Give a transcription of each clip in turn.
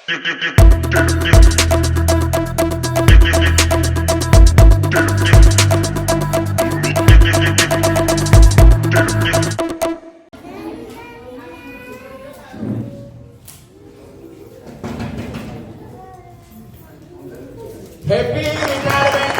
Happy retirement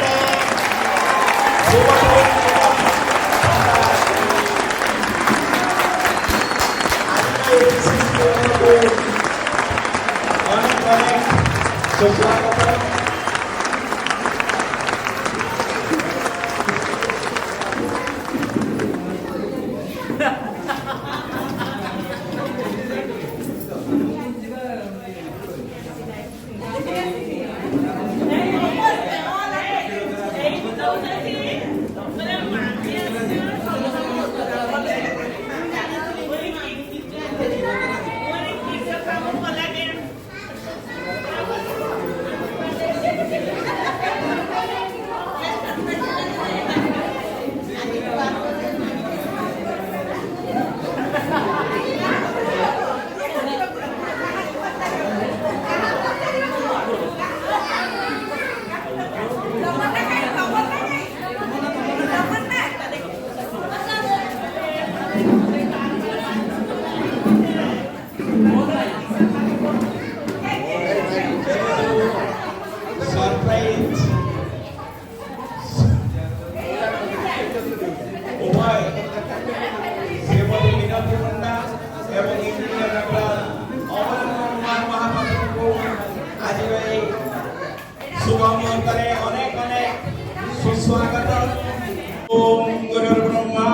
ओम गुरुर्ब्रह्मा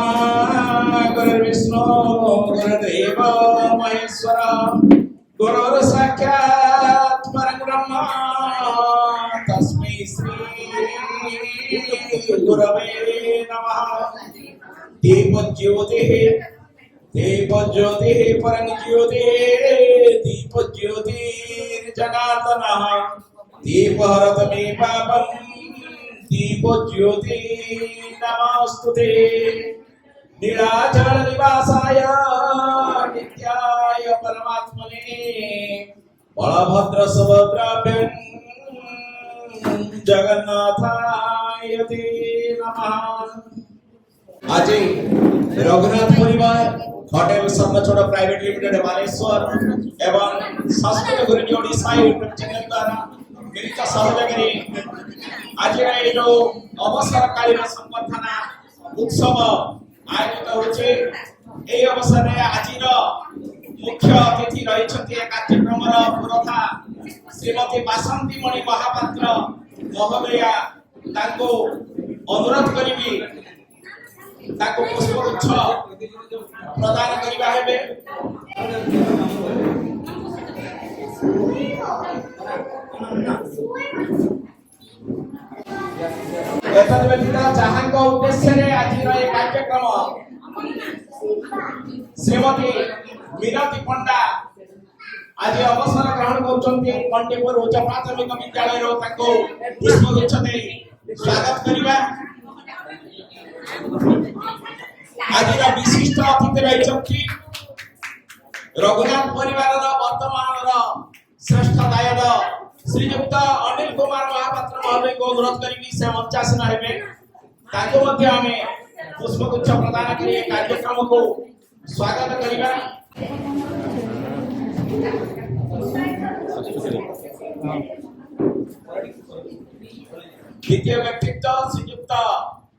गुरुर्विष्णु गुरुर्देव महेश्वर गुरुर् साक्षात् परब्रह्म तस्मै श्री गुरवे नमः। दीप ज्योतिः परं ज्योतिः दीप ज्योतिर्जनार्दनः दीपहरत मे पापं दीप ज्योति नमस्तुते। नीलाचल निवासाय नित्याय परमात्मने बलभद्र सुभद्राभ्यां जगन्नाथाय ते नमः। आज रघुनाथ परिवार होटल सम्मचोड़ा प्राइवेट लिमिटेड बालेश्वर एवं संस्कृत गुरुजी ओडिशा यूट्यूब चैनल द्वारा मिलित सहयोगी आज जो अवसरकालीन संबर्धना उत्सव आयोजित होचे ए अवसर रे आज मुख्य अतिथि रही कार्यक्रम पुरोधा श्रीमती बासंती मणि महापात्र महोदया ताको अनुरोध करी पुष्पगुच्छ प्रदान करबा हेबे। एतद व्यतीत जहांक उद्देश्य रे आज रे कार्यक्रम श्रीमती मीनाती पंडा आज अवसर ग्रहण करछन्ती कंटेपुर उच्च प्राथमिक विद्यालय रो ताको पुष्पगुच्छ दे स्वागत करबा। आज विशिष्ट अतिथि रही रघुनाथ परिवार वर्तमान श्रेष्ठ गायक श्रीयुक्त अनिल कुमार महापात्र महोदय को अनुरोध करी से मंचासीन हेबे ताको मध्ये हमें पुष्पगुच्छ प्रदान करी कार्यक्रम को स्वागत करिबा। द्वितीय व्यक्तित्व श्रीयुक्त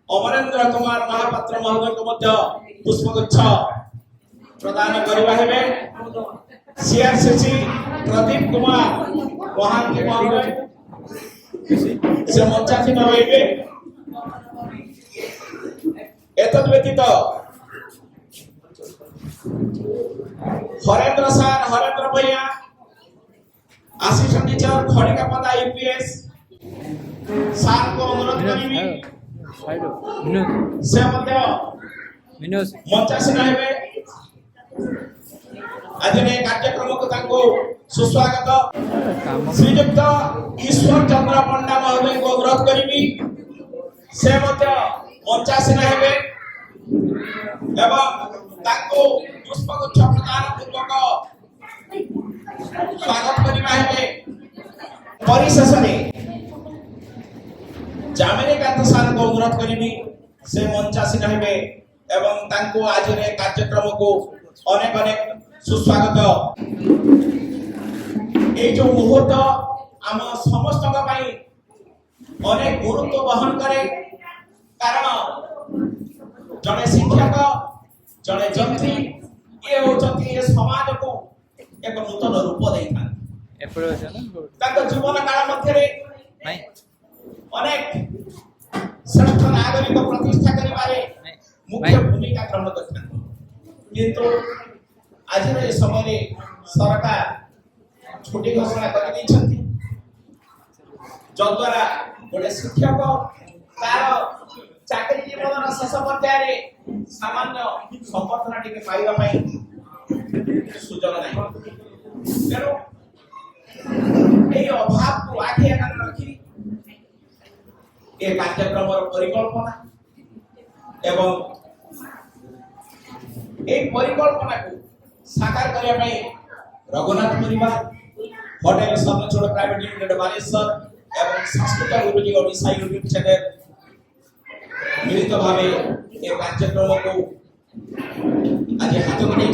अमरेंद्र कुमार महापात्र महोदय को मध्य पुष्पगुच्छ प्रदान करबा हेबे। सीआरसीसी प्रदीप कुमार महांती महोदय से मंचासीन हेबे। एतद व्यतीत हरेंद्र सर हरेंद्र भैया असिस्टेंट टीचर खड़िका पदा यूपीएस सर को अनुरोध करी से मध्य मंचासीन हेबे। आज कार्यक्रम को तांको सुस्वागत श्रीयुक्त ईश्वर चंद्र पंडा महोदय को अनुरोध करी से मध्य मंचासीन हेबे एवं तांको पुष्पगुच्छ प्रदान पूर्वक स्वागत करिबा हेबे परिशेष जामिनी कांत सार को अनुरोध करी से मंचासीन हेबे एवं तांको आज कार्यक्रम को अनेक अनेक सुस्वागत। ये जो मुहूर्त आम समस्त अनेक गुरुत्व वहन करे कारण जड़े शिक्षक जड़े जंत्री ये होचंती ये समाज को एक नूतन रूप देता जीवन काल मध्य अनेक श्रेष्ठ नागरिक प्रतिष्ठा करिबारे मुख्य भूमिका ग्रहण करता किंतु आज ये समय सरकार छुट्टी घोषणा कर जद्वारा गोटे शिक्षक तार चाकरी जीवन शेष पर्याय सामान्य संबर्धना टिके पाइबा सुजोग नहीं तेणु ये अभाव को आखि आगे रखी ये कार्यक्रम परिकल्पना एवं एक परिकल्पना को साकार करने रघुनाथ परिवार होटेल स्वर्णचूड़ प्राइवेट लिमिटेड बालेश्वर एवं संस्कृत गुरुजी ओडिशा यूट्यूब चैनल मिलित भावे ये कार्यक्रम को आज हाथ में नहीं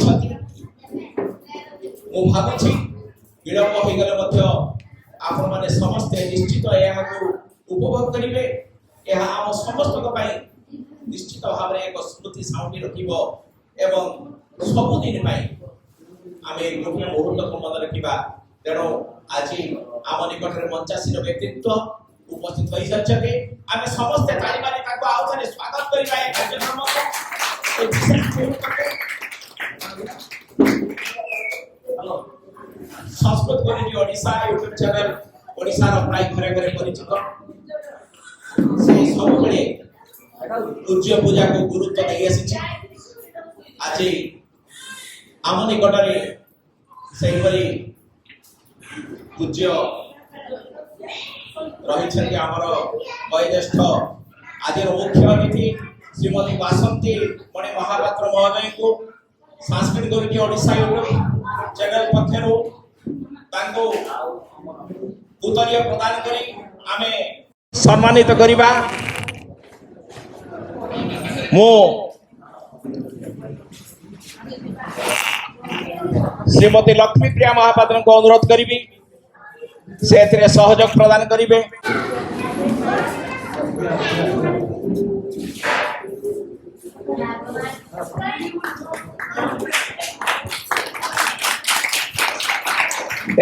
मु भाबुछि विलंब हो गले मध्य आपण माने समस्त निश्चित यह को उपभोग करिवे यह हम समस्त को पई निश्चित भाव में एक स्मृति साउंडी रखिबो एवं सब दिन पई आमे गोटे मुहूर्त को मन रखिबा तेणु आज आम निकट में मंचासीन व्यक्तित्व उपस्थित हो जाते आम समस्त ताली मारी ताको आउ थे स्वागत करिबा ए कार्यक्रम को विशेष हेलो संस्कृत गुरुजी ओडिशा यूट्यूब चैनल ओडिशा रो प्राय घरे घरे परिचित से सब बळे पूज्य पूजा को गुरुत्व नहीं आसी आज आम निकट में से पूज्य रही आमर वयोज्येष्ठ आज मुख्य अतिथि श्रीमती वासंती मणि महापात्र महोदय को सांस्कृतिक गुरुजी ओडिशा यूट्यूब चैनल पक्षर उत्तरीय प्रदान करी आमे सम्मानित करिबा मो श्रीमती लक्ष्मी प्रिया महापात्र को अनुरोध करी से सहयोग प्रदान करेंगे।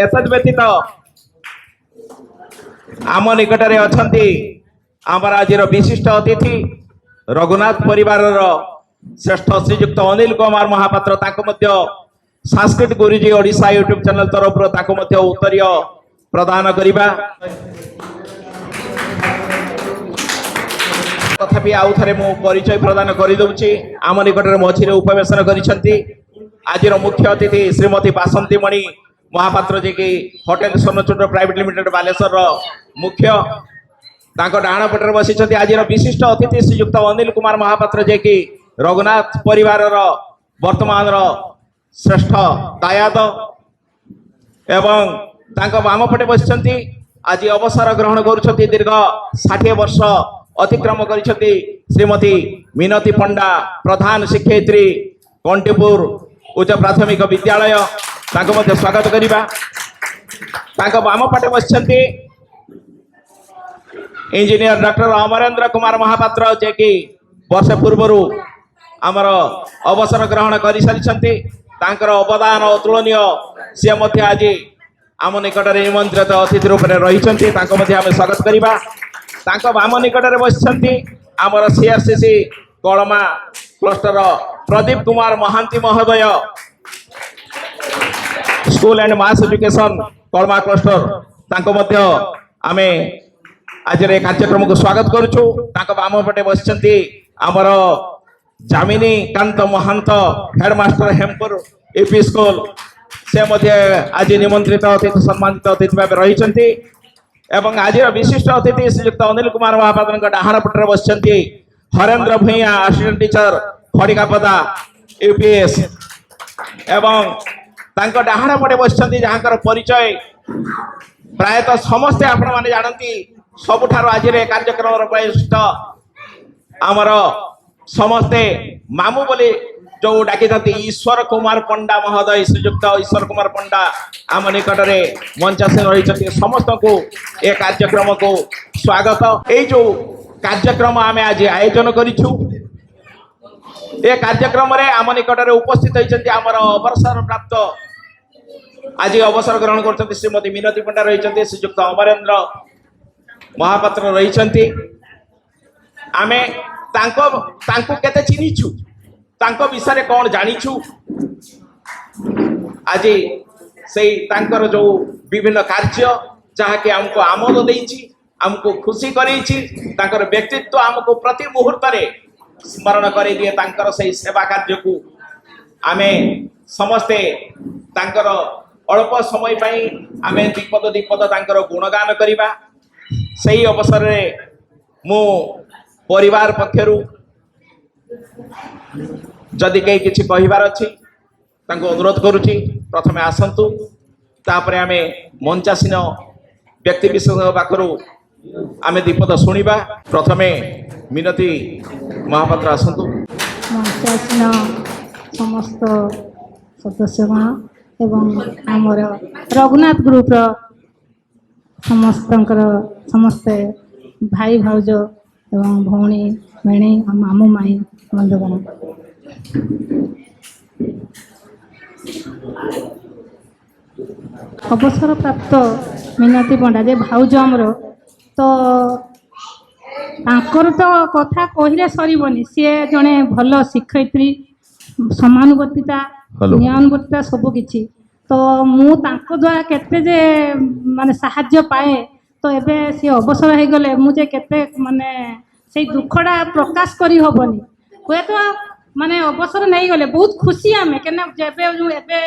एतद व्यतीत आम निकट में अच्छा आमर आज विशिष्ट अतिथि रघुनाथ परिवार श्रेष्ठ श्रीजुक्त अनिल कुमार महापात्र सांस्कृतिक गुरुजी ओडिशा यूट्यूब चैनल तरफ उत्तरीय प्रदान करिबा तथापि आउ थे मु परिचय प्रदान कर दूची आम निकट में मझे उपवेशन करिसेंती आज मुख्य अतिथि श्रीमती बासंती मणि महापात्र जी की होटेल स्वर्णचूड़ प्राइवेट लिमिटेड बालेश्वर मुख्य डाण पटे बसी आज विशिष्ट अतिथि श्रीजुक्त अनिल कुमार महापात्र जे कि रघुनाथ परिवार वर्तमान श्रेष्ठ दायाद एवं वाम पटे बसी आज अवसर ग्रहण कर दीर्घ 60 वर्ष अतिक्रम कर श्रीमती मिनती पंडा प्रधान शिक्षयित्री कंटीपुर उच्च प्राथमिक विद्यालय स्वागत करवा वाम पटे बसी इंजीनियर डॉक्टर अमरेंद्र कुमार महापात्र जे कि वर्ष पूर्वर आमर अवसर ग्रहण कर सारी अवदान अतुलनीय सी आज आम निकट में निमंत्रित अतिथि रूप में रही स्वागत करवा वाम निकट में बसी आमर सीआरसीसी कलमा क्लस्टर प्रदीप कुमार महांती महोदय स्कूल एंड मास एजुकेशन कलमा क्लस्टर आम आज कार्यक्रम को स्वागत करुचु वाम पटे बसी आमर Jamini Kanta Mahanta headmaster Hempur UP school से आज निमंत्रित अतिथि सम्मानित अतिथि भाव रही आज विशिष्ट अतिथि श्रीजुक्त अनिल कुमार महापात्र डाहाण पटे बसी हरेंद्र भूया असिस्टेंट टीचर खड़िकापदा यूपीएस एवं तांको डाहाण पटे बसछन्ती जहाँकर परिचय प्रायतः समस्ते आपण माने जानती सबुठारो आज रे कार्यक्रम वरिष्ठ आमर समस्ते मामू बोली जो डाकी ईश्वर कुमार पंडा महोदय श्रीयुक्त ईश्वर कुमार पंडा आम निकट में मंचासीन रही समस्त को ए कार्यक्रम को स्वागत। ये जो कार्यक्रम आम आज आयोजन करूँ ए कार्यक्रम आम निकट में उपस्थित होती आमर अवसर प्राप्त आज अवसर ग्रहण कर श्रीमती मिनती पंडा रही श्रीयुक्त अमरेन्द्र महापात्र रही आमे तांको केते चिन्हिछु तांको विषय कौन जानिछु आज से तांकर जो विभिन्न कार्य जहाँकि आमको आमोद देइछि आमको खुशी करैछि तांकर व्यक्तित्व आमको प्रति मुहूर्त रे स्मरण करे दिए तांकर से सेवा कार्य को आमे समस्ते तांकर अल्प समय पाई आमे दीपद तांकर गुणगान करिबा। सही अवसर रे मु परिवार पक्षरु जदि कहीं किसी कहबार अच्छी अनुरोध करुच्ची प्रथमे आसतु तापरे आमे मंचासीन व्यक्ति विशेष पाखरु आमे दीपद शुणा। प्रथमे मिनती महापात्र आसतु। मंचासीन समस्त सदस्यगण एवं आमर रघुनाथ ग्रुप समस्ते भाई भाउज एवं भौणी भेणी मामू माई बंधुगण अवसर प्राप्त मिनती पंडा जे भाउज आमर तो कथा कहले सरबनी सी जड़े भल शिक्षयित्री समानुवर्तिता न्यायानुवर्तिता सब किछि तो मु द्वारा केते जे माने साहाय्य पाए तो एबे सी अवसर हो गले मुझे केते माने से दुखड़ा प्रकाश करी होबनी हुए तो माने अवसर नहीं गले बहुत खुशी आमे केना जेबे जो एबे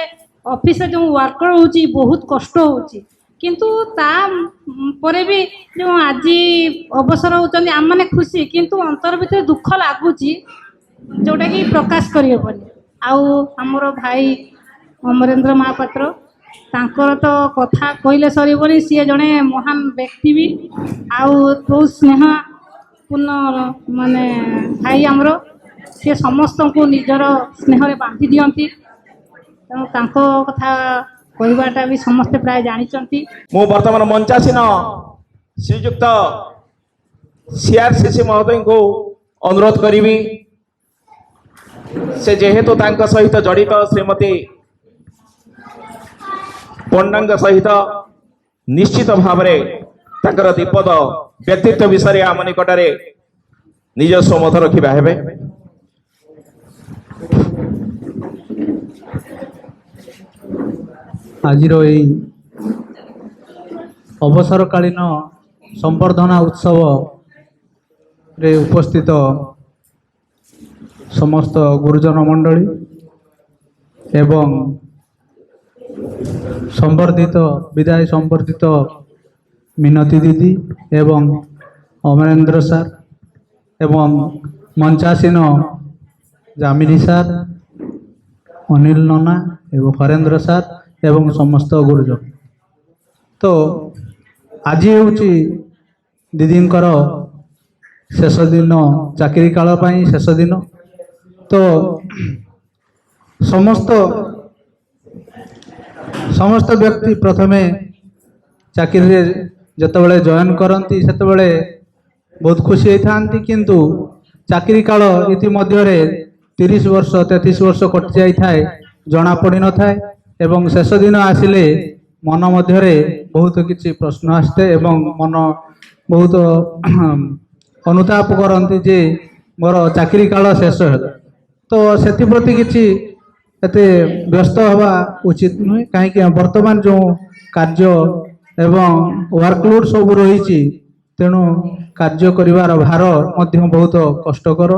ऑफिस जो वर्कर होची बहुत कष्ट होची किंतु ता परे भी जो आज अवसर होचंदी आम माने खुशी किंतु अंतर भीतर दुख लागुची जोटा कि प्रकाश करी होबनी। आउ हमरो भाई अमरेन्द्र महापात्र तांकर तो कथा कहले सरबनी सी जड़े महान व्यक्ति भी आउ बहुत स्नेह पूर्ण माने भाई आमर सी समस्त को निजर स्नेह बांधि दियंती तेणु तांको कथा कहवाटा भी समस्ते प्राय जानिचंती। मु वर्तमान मंचासीन श्रीयुक्त सीआरसीसी महोदय को अनुरोध करी से जेहेतु तांका सहित जड़ित श्रीमती पंडा सहित निश्चित भाव तांकर दीपद व्यक्तित्व विषय आम निकट में निजस्व मत रखा हेबे। आज अवसरकालीन संवर्धना उत्सव रे उपस्थित समस्त गुरुजन मंडली एवं संवर्धित विदाय संवर्धित मिनती दीदी एवं अमरेन्द्र सर एवं मंचासीन जामिनी सर अनिल नना एवं हरेन्द्र सर एवं समस्त गुरुजन तो आज हूँ दीदींकर शेष दिन चाकरी काल शेष दिन तो समस्त व्यक्ति प्रथमे चाकरी जितेबाला जॉइन करती से बहुत खुशी होता किंतु चाकरी काल इतिमध्य 30 वर्ष 33 वर्ष कटि जाए जना पड़ न था एवं शेष दिन आसिले मन मध्य बहुत किसी प्रश्न आसते एवं मन बहुत अनुताप करती जे मोर चाकरी काल शेष है तो से प्रति किसी एते व्यस्त हवा उचित नुहे कहीं वर्तमान जो कार्य एवं वर्कलोड सब रही तेणु कार्य करिवार भार मध्य बहुत कष्टकर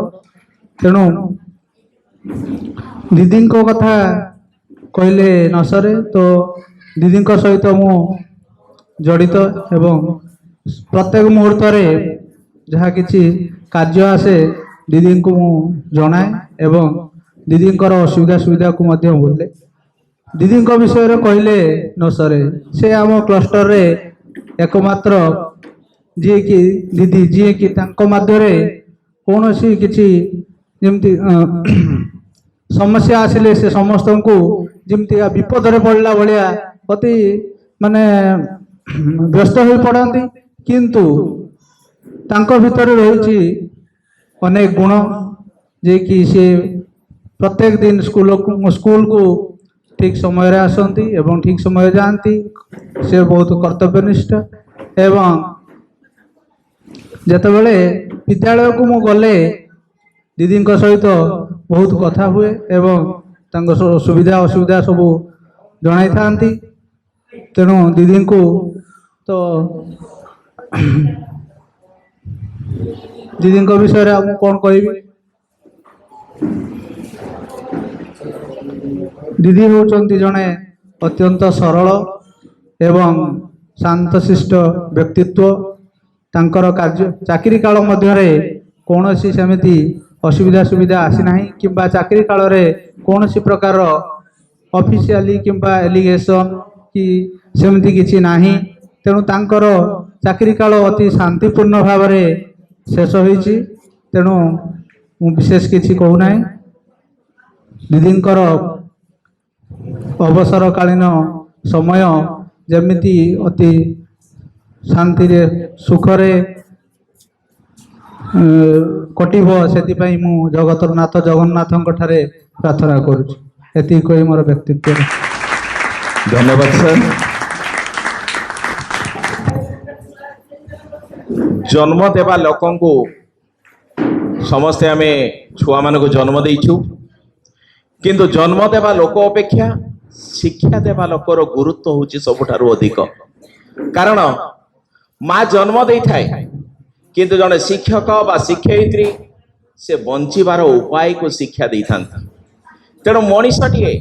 तेणु दीदी कथा कहले न सरे तो दीदी सहित मु जड़ित एवं प्रत्येक मुहूर्त जहाँ किसी कार्य आसे दीदी को मु जनाए एवं दीदी असुविधा सुविधा को बोले दीदी विषय कहले न सरे से आम क्लस्टर रे एकमात्र जी कि दीदी जी कि मध्य कौन सी किसी जमती समस्या आसिले से समस्त को जमती विपद रे पड़ला भाया अति माने व्यस्त हो पड़ती किंतु तांको भितर रही अनेक गुण जे कि से प्रत्येक दिन स्कूल को ठीक समय आसती एवं ठीक समय जाती से बहुत कर्तव्यनिष्ठ एवं जितेबाला विद्यालय को मु गले दीदी सहित बहुत कथा हुए एवं सुविधा असुविधा सब जनाई था तेणु दीदी को तो दीदी विषय कौन कह दीदी होचंती जड़े अत्यंत सरल एवं शांतशिष्ट व्यक्तित्व तांकर कार्य चाकरी काल मध्य कौन सी सेमिति असुविधा सुविधा आसी ना किंबा चाकरी काल रे कौन सी प्रकार ऑफिशियली किंबा एलिगेशन कि सेमिति किछि नाही तेणु तांकर चाकरी काल अति शांतिपूर्ण भाव में शेष होईछि तेणु विशेष किछि कहू नाही दीदींकर अवसरकालीन समय जमिति अति शांति रे सुखरे कटिब से मु जगतरनाथ जगन्नाथ ठारे प्रार्थना करुछि एति कहि मोर व्यक्तित्व। धन्यवाद सर। जन्म देवा लोकन को समस्ते आम छुआ मान को जन्म देइछु किंतु जन्म देवा लोक अपेक्षा शिक्षा देवा लोकर गुरुत्व होची सबुठारु अधिक कारण माँ जन्म दे थाए किंतु जने शिक्षक बा शिक्षयित्री से बंचिबार उपाय को शिक्षा दे थांती तेणु मनीषटीए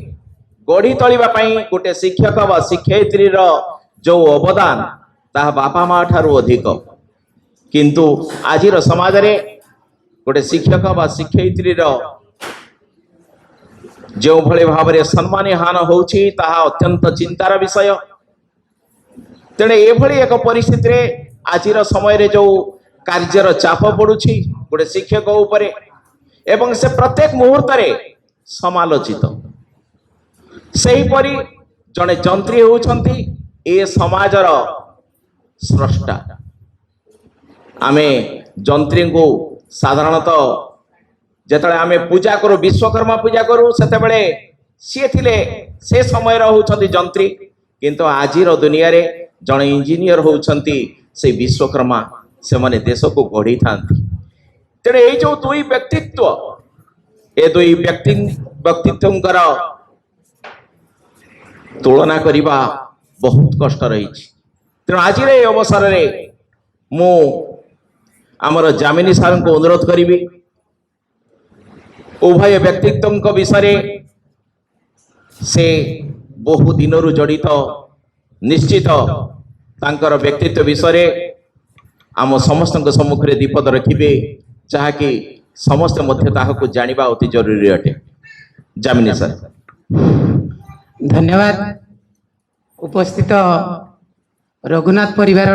गढ़ी तोलिबा पई गोटे शिक्षक बा शिक्षयित्री जो अवदान ता बापा माँ ठारू अधिक किंतु आजिर समाज रे गोटे शिक्षक बा शिक्षयित्री जो भले भाव में सम्मान हान होउछि ताहा अत्यंत चिंतार विषय तेणे एभली एक परिस्थिति रे आजिर समय रे जो कार्यर चाप पड़ुछि गोटे शिक्षक उपरे एवं से प्रत्येक मुहूर्त रे समालोचित सही परी जने जंत्री होउछंती ए समाजर स्रष्टा आमे जंत्री को साधारणतः जेतले आमे पूजा करू विश्वकर्मा पूजा करू सेतेबेले सी थिले से समय होउछंती जंत्री किंतु आजिर दुनिया रे जने इंजीनियर होउछंती से विश्वकर्मा से माने देश को गढ़ी थांती तेरे ए जो दुई व्यक्तित्व ए दुई व्यक्तित्वंकर तुलना करिबा बहुत कष्ट रही तेणु आज अवसर रे मु आमर जामिनी सार को अनुरोध करी उभय व्यक्तित्व विषय से बहु दिन जड़ित निश्चित तांकर व्यक्तित्व विषय आम समस्त सम्मुख में दीपद रखिए जहाँकि समस्त को जानिबा अति जरूरी अटे। जामिनी सर धन्यवाद। उपस्थित रघुनाथ परिवार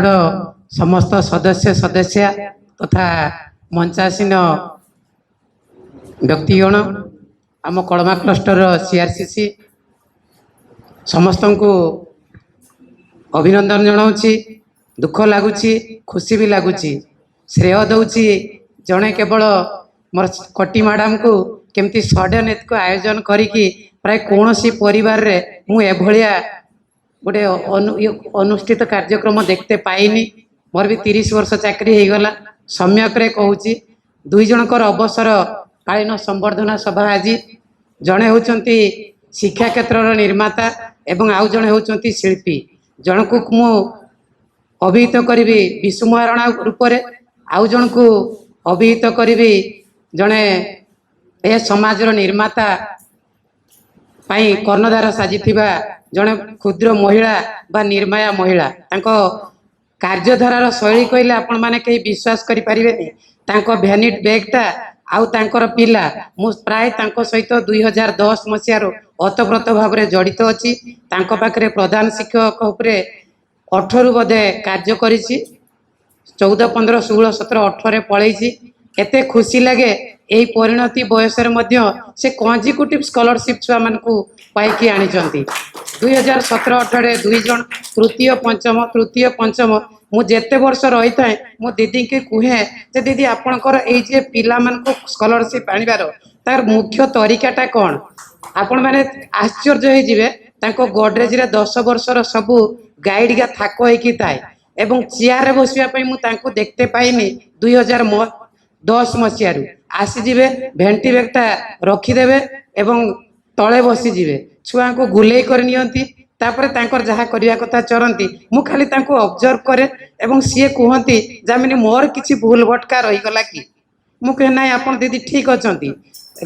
समस्त सदस्य सदस्य तथा मंचासीन व्यक्तिगण आम कलमा क्लस्टर सीआरसीसी समस्त को अभिनंदन जनाऊँगी। दुख लगुच खुशी भी लगुच श्रेय दौची जड़े केवल मोर कटी मैडम को केमती सडन एत आयोजन करी प्राय कौन सी परिवार रे मु एभलिया गोटे अनुष्ठित कार्यक्रम देखते पाइनी। मोर भी 30 वर्ष चाकरी हो गला सम्यक रे कहूची दुई जनकर अवसर कालीन संवर्धना सभा आज जड़े होती शिक्षा क्षेत्र निर्माता एवं आउ जड़े होती शिल्पी जन को मु अभिहित करी विशु महारणा रूप आउ जन को अभिहित करी जड़े ए समाजर निर्माता पाई कर्णधार साजी जड़े क्षुद्र महिला बा निर्माया महिला तांको कार्यधारार शैली कहले आपण माने कहीं विश्वास करि परिबेनी। तांको भ्यानिट बैगटा आउ तांकर पिला मु प्राय तांको सहित 2010 मसियारो ओतप्रोत भाव में जड़ित अच्छी पाखे प्रधान शिक्षक उपरे 18 बोधे कार्य करी 14, 15, 16, 17, 18 पलैची एते खुशी लगे यही परिणति बयस से कंजिक्यूटिव स्कॉलरशिप छुआ मान पाई आनी 2017-18 दुई जन तृतीय पंचम मु जेते वर्ष रही था मो दीदी के कहे जे दीदी आपणकर ये पिला स्कॉलरशिप आनिबार तार मुख्य तरीकाटा कौन आपण मैंने आश्चर्य हो गोडरेज रे 10 वर्षर सबू गाइड का थाक होकी थाए एवं चेयर बसवाई मुझे देखते पाइनि 2010 मसीह आसीजे भेंटी बेगटा रखीदे एवं तले बसीजे छुआ को गुले कर नियंती तापर तांकर जहाँ करने कथा चरती मु खाली तांको ऑब्जर्व करे एवं सी कहती जामिनी मोर किसी भूल भटका रहीगला कि मु कहे ना आप दीदी ठीक अच्छा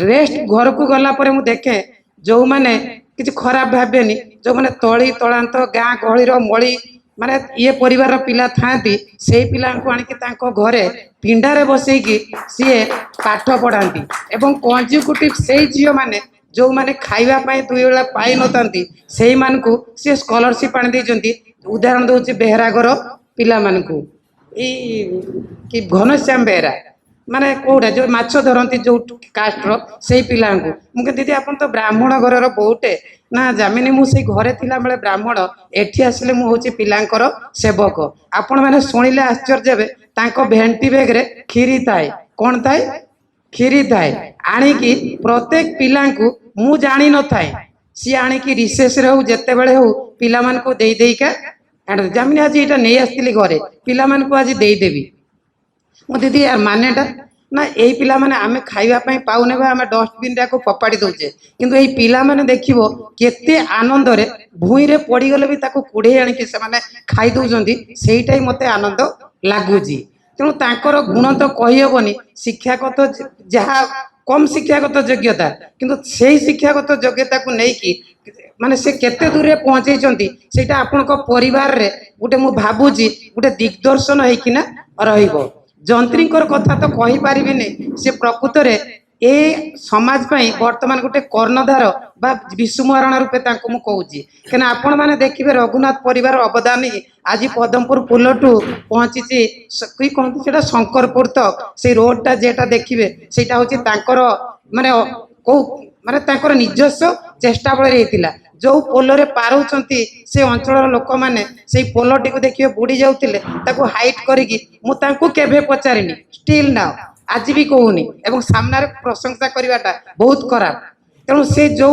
रेस्ट घर को गला पर मु देखे जो मैंने किसी खराब भावेनि जो मैंने तली तलांत गाँ गहलीर मली माने ये परिवार पिला थांती से पिला आणिकी घरे पिंडारे बसैकी सी पाठ पढ़ाती एवं कंजिक्यूटिव से झील मैंने जो मैंने खाइबा पाई 2 बेला पाई नथांती सेही मानकु से स्कॉलरशिप आनी देइचंती उदाहरण दउची बेहरागर पिला मानकु कि घनश्याम बेहरा माने कोडा जो माछ धरती जो कास्टर से पिला मुझे दीदी आप तो ब्राह्मण घर बोटे ना जामिनी मुझे घरे थिला बेले ब्राह्मण एठी आसिले मु होची पिलांकर सेवक आपण माने सुनिले आश्चर्य हेबे तांको भेंटी बेग रे खीरी थाए कोन थाए खीरी थाए आणिकी प्रत्येक पिलांकु मु जानी न थाए सी आणिकी रिसेस रे हो जेते बेले हो पिला मान को देई देई का जामिनी आज एटा नै आस्तिली घरे पिला मान को आज देई देबी मो दीदी यार मानेटा ना यही पिला माने आमे खाइबा पई पाउने बा आमे डस्टबिन रे को पपाड़ी दउचे किंतु एही पिला माने देखिबो केते आनंद रे भूई रे पड़ी गले भी ताको कुढे आनी के से माने खाई दउजंती सेहीटाई मते आनंद लागुजी तेणु तांकर गुण तो कहि हेबनी शिक्षागत जहाँ कम शिक्षागत योग्यता किंतु से शिक्षागत योग्यता को लेकिन माने से केते दूर पहुँचई सेटा आपनक परिवार रे गोटे मु भाबुजी गोटे दिग्दर्शन होइकिना रहिबो जंत्रीकर कथा तो कहि पारिबिनी से प्रकृत रे ए समाज पाई वर्तमान गोटे कर्णधार बा विषुमरण रूपे तांको मु कहूची केना आपण माने देखिबे रघुनाथ परिवार अवदान आज पदमपुर पुलटू पहुंची कि कहती सेटा शंकरपुर तक से रोडटा जेटा देखिबे सेटा होची तांकर माने को माने तांकर निजस्व चेष्टा बळे रहितिला जो पोलरे पारुचंती से अंचल लोक माने से पोलटी को देखिए बुड़ी जाउतिले ताको हाइट करिकी मु तांको केबे पचारिनी स्टिल नाउ आज भी कहूनी एवं सामने प्रशंसा करवाटा बहुत खराब तेणु से जो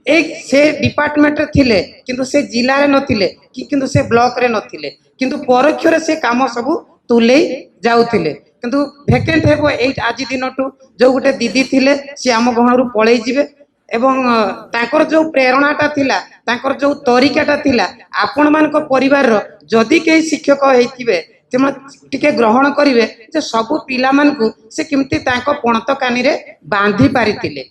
एक से डिपार्टमेंट थिले किंतु से जिले में नथिले किंतु से ब्लॉक रे नथिले किंतु परोक्ष रे से काम सब तुले जाउथिले किंतु वेकेंट हेबो एई आज दिनटू जो गोटे दीदी थिले से आम गहणरू पळेई जिवे एवं तांकर जो प्रेरणाटा थिला तांकर जो तरीकाटा थिला आपण मानक परिवार रो जदि के शिक्षक हेतिबे तेम टिके ग्रहण करिवे जे सब पिला मानकु से किमती तांको पणत कानी रे बांधी पारितिले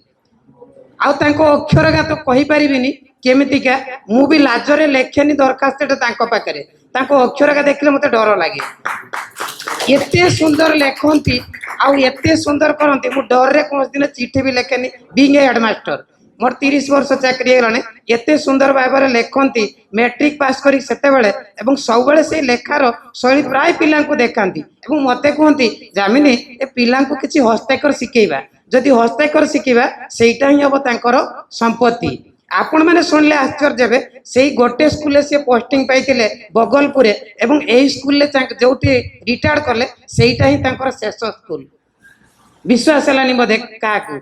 आउ तांको अक्षरगा तो कहि परिबिनी केमितिका मु भी लाजरे लेखेनी दरखास्तटा तांको पाकरे तांको अक्षरगा देखले मते डर लागे एते सुंदर लेखंती आउ एते सुंदर करंती मु डर रे कोन दिन चिट्ठी भी लेखेनी बीइंग ए हेडमास्टर मोर 30 वर्ष चाकरी हेलाने एते सुंदर भाबरे लेखंती मैट्रिक पास करी सेते बेले एवं सब बेले से लेखार शैली प्राय पिलां को देखांती एवं मते कहंती जामिनी ए पिलां को किछि हस्ताक्षर शिखेइबा जदि हस्ताक्षर शिखेइबा सेइटा ही हबो तांकर संपत्ति आपण माने सुनले आश्चर्य हेबे सेई गोटे स्कूल से पोस्टिंग पाइतिले बगलपुर एवं एई स्कूल ले जोटी रिटायर्ड करले सेइटा ही तांकर शेष स्कूल विश्वास हेलानी बदे काकू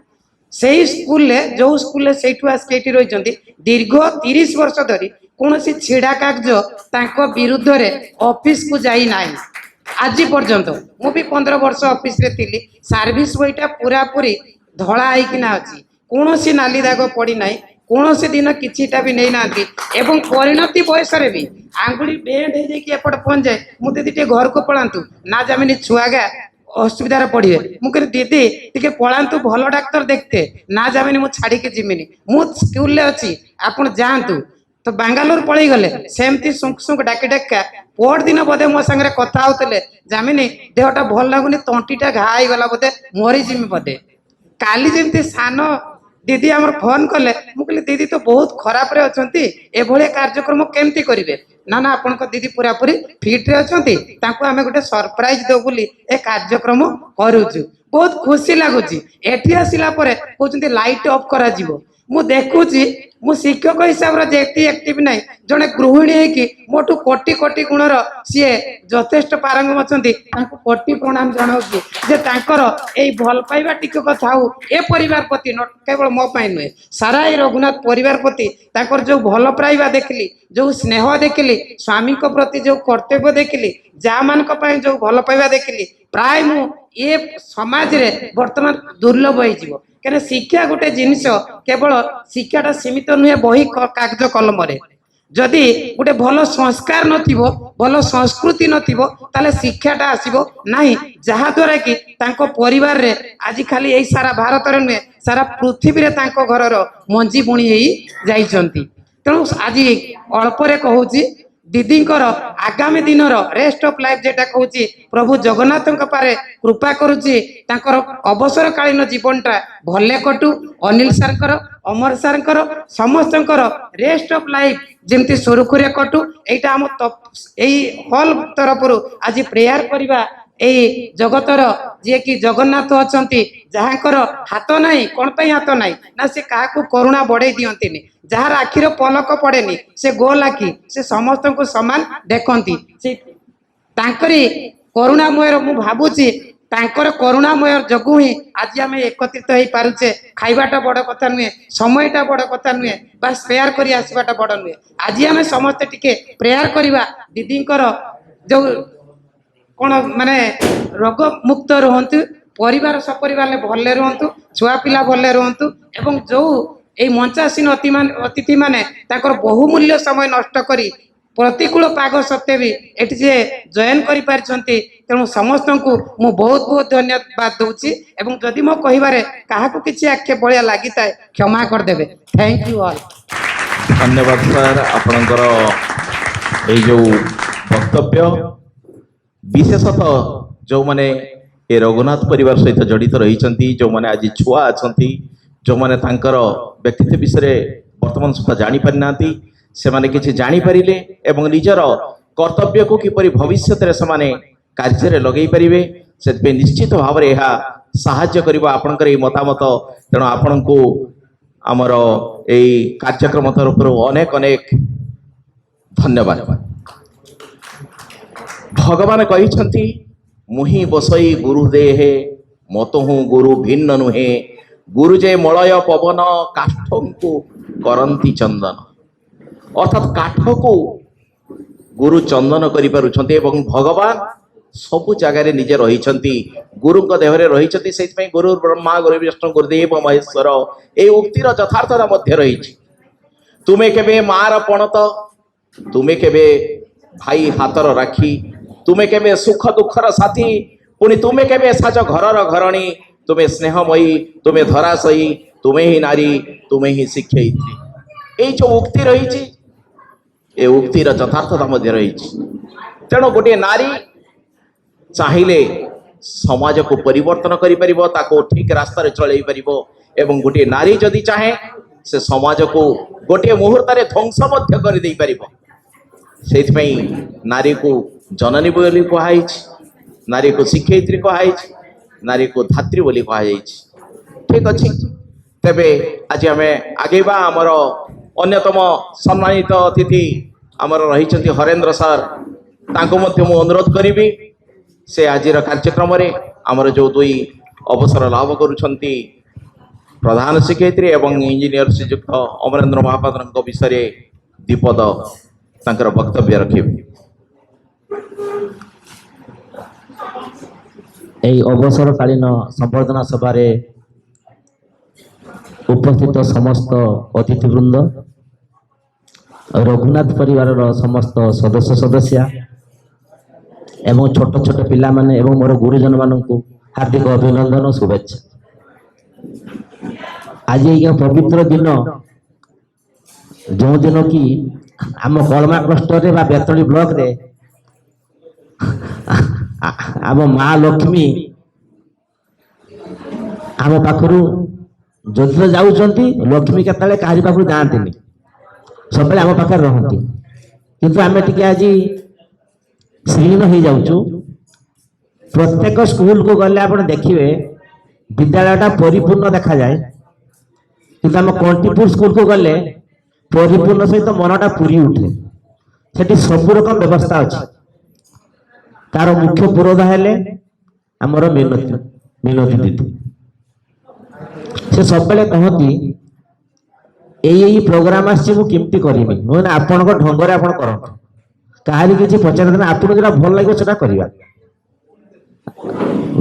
सेई स्कूल ले जो स्कूल सेठु आसकेटी रहिचंती दीर्घ 30 वर्ष धरी कोनोसी छिडा कागज तांको विरुद्ध रे ऑफिस को जाई नाही आज पर्यंत मु भी 15 वर्ष ऑफिस रे थिली सर्विस बईटा पूरा पूरी धळा आइकिना अछि कोनोसी नाली दाग पड़ी नाही कोनोसी दिन किछिटा भी नै नांती एवं परिणति बयस रे भी आंगुली बेंड हे कि एपट पहुंच जाए मु दीदी टे घर को पळांतु ना जामिनी छुआगा असुविधार पड़े मुझे दीदी टे पलांतु भल डाक्तर देखते ना जामिनी मु छाड़ी के जिमिनी मु स्कूल अच्छी आपण जातु तो बांगालोर पलि गले सेमती सुंक सुंक डाकी डाका पर दिन बोधे मो सांगे कथा होते जामिनी देहटा भल लगुनि तंटीटा घा गला बोधे मरी जिमी बोधे काली जमी सान दीदी आमर फोन कले मुझे दीदी तो बहुत खराब रे अछंती एभले कार्यक्रम केमती करिवे ना ना आपन को दीदी पूरा पूरी फिट रे अछंती तांको हमें गोटे सरप्राइज दो बोली ए कार्यक्रम करूछु बहुत खुशी लागुची एठी आसिला परे कहउछंती लाइट ऑफ करा जीवो मु देखुची मु शिक्षक हिसाब रे जेती एक्टिव नाही जने गृहिणी है कि मोटू कोटि कोटि गुणर सीए यथेष्ट पारंगम अछंती तांको कोटि प्रणाम जणाउची जे तांकर एई भल पाइबा टिक कथा हो ए परिवार प्रति न केवल मो पाई नुहे सारा ए रघुनाथ परिवार प्रति तांकर जो भल पाइबा देखली जो स्नेह देखली स्वामी को प्रति जो कर्तव्य देखली जा मान को पाई जो भल पाइबा देखली प्राय मु ए समाज रे वर्तमान दुर्लभ होई जीवो कने शिक्षा गोटे जिनिस केवल शिक्षाटा सीमित नुहे बही कागज कलम रे जदि गोटे भल संस्कार नथिबो भल संस्कृति नथिबो ताले शिक्षाटा आसीबो नाही जहा द्वारा कि तांको परिवार रे आज खाली एई सारा भारत रे नुहे सारा पृथ्वी रे तांको घरर मंजी बुणी हेई जाइचंती तेणु आज अल्प रे कहूची दीदींकर आगामी दिन रेस्ट ऑफ लाइफ जेटा कहूची प्रभु जगन्नाथ पारे कृपा करुची तांकर अवसर कालीन जीवनटा भले कटू अनिल सारंकर अमर सारंकर समस्तंकर रेस्ट ऑफ लाइफ जेमती सुरुखुरे कटू एटा हम एई हॉल तरफरु आज प्रेयर करिबा एई जगतर जे कि जगन्नाथ अछंती जहांकर हाथ नाही कोन पई हाथ नाही ना से काहाकू करुणा बढाई दियंतिनी जार आखिर पलक पड़ेनी से गोल आखि से समस्त को समान देखती से तांकरी करुणामय मु भावुची तांकर करुणामय जगु ही आज आम एकत्रित हो पारुचे खाइबाटा बड़ कथा नुहे समयटा बड़ कथा नुहे बस प्रेयर करी आसबाटा बड़ नुहे आज आम समस्ते टिके प्रेयर करिबा दीदींकर जो कौन माने रोग मुक्त रुहतु परिवार सपरिवार भले रुहतु छुआ पिला भले रुहतु एवं जो এই মঞ্চাসীন অতিথি মানে তাঁর বহুমূল্য সময় নষ্ট করি प्रतिकूल पाग सत्वे भी एटी जे जॉइन करि पारिछंती तेणु समस्त को मु बहुत बहुत धन्यवाद दूची एवं जदि मो कहिबारे काहाकू किछि आखे बळिया लागिताय क्षमा कर देबे थैंक यू ऑल धन्यवाद सर आपनकर ए जो वक्तव्य विशेषतः जो माने ए रघुनाथ परिवार सहित जड़ित रही जो माने आज छुआ अछंती जो माने तांकर व्यक्तित्व विषय वर्तमान सुधा जानी पारि नांती से माने किछि जानी पारिले एवं निजर कर्तव्य को किपरि भविष्य रे से माने कार्य रे लगेई परिबे से निश्चित भाव रे एहा सहाय्य करिबा आपनकर ए मतामत तेणु आपन को हमर ए कार्यक्रम तरफ अनेक अनेक धन्यवाद। भगवान कहिछंती मुहि बसई गुरु देहे मतहु गुरु भिन्न नुहे गुरु जे मलय पवन काष्ठ को करंती चंदन अर्थात काठ को गुरु चंदन करि पारुछंती एवं भगवान सबु जगार निजे रही गुरु देहरे रही से गुरु ब्रह्मा गुरु विष्णु गुरुदेव महेश्वर ए उक्तिर यथार्थता मध्य रही तुमे केबे मार पणत तुमे केबे भाई हाथर राखी तुमे केबे सुख दुखर साथी पुणी तुमे केबे साज घरर घरणी तुमे स्नेहमयी तुमे धराशयी तुमे ही नारी तुमे ही शिक्षयित्री ये जो उक्ति रही ए उक्तिर यथार्थता मध्य रही तेणु गोटे नारी चाहिए समाज को परिवर्तन कर ठीक रास्तार चल एवं गोटे नारी जदि चाहे से समाज को गोटे मुहूर्त ध्वंस कर नारी को जननी बोली कहुई नारी को शिक्षयित्री कहुई नारी को धात्री बोली कहुई ठीक अच्छे तेबे आज आम आगेबा आमर अन्यतम सम्मानित अतिथि आमर रही हरेंद्र सर तांको मध्य मु अनुरोध करी से आज कार्यक्रम रे आमर जो दुई अवसर लाभ करुछंती प्रधान शिक्षयित्री एवं इंजीनियर श्रीजुक्त अमरेंद्र महापात्र विषय दीपद तांकर वक्तव्य रखिबे। এই অবসরকালীন সম্বর্ধনা সভারে উপস্থিত সমস্ত অতিথিবৃন্দ রঘুনাথ পরিবারর সমস্ত সদস্য সদস্যা এবং ছোট ছোট পিলামানে এবং মোর গুরুজন মানকু হার্দিক অভিনন্দন ও শুভেচ্ছা। আজ এই পবিত্র দিন যে কি আম কলমা ক্লস্টরে বা বেতলি ব্লকরে आम माँ लक्ष्मी आम पाखु ଯଦି ଯାଉଛନ୍ତି ଲକ୍ଷ୍ମୀ କେତେବେଳେ କାହାରି ପାଖକୁ ଯାଆନ୍ତିନି, ସବୁବେଳେ ଆମ ପାଖରେ ରହନ୍ତି। କିନ୍ତୁ ଆମେ ଟିକେ ଆଜି ଶ୍ରୀହୀନ ହେଇଯାଉଛୁ। ପ୍ରତ୍ୟେକ ସ୍କୁଲକୁ ଗଲେ ଆପଣ ଦେଖିବେ ବିଦ୍ୟାଳୟଟା ପରିପୂର୍ଣ୍ଣ ଦେଖାଯାଏ, କିନ୍ତୁ ଆମ କଣ୍ଟିପୁର ସ୍କୁଲକୁ ଗଲେ ପରିପୂର୍ଣ୍ଣ ସହିତ ମନଟା ପୁରୀ ଉଠେ। ସେଠି ସବୁ ରକମ ବ୍ୟବସ୍ଥା ଅଛି। ତାର ମୁଖ୍ୟ ପୁରୋଧା ହେଲେ ଆମର ମିନତି ଦିଦି। ସେ ସବୁବେଳେ କହନ୍ତି ଏଇ ପ୍ରୋଗ୍ରାମ ଆସିଛି ମୁଁ କେମିତି କରିବି, ନହେଲେ ଆପଣଙ୍କ ଢଙ୍ଗରେ ଆପଣ କରନ୍ତୁ, କାହାରି କିଛି ପଚାରନ୍ତି, ଆପଣଙ୍କୁ ଯୋଉଟା ଭଲ ଲାଗିବ ସେଟା କରିବା।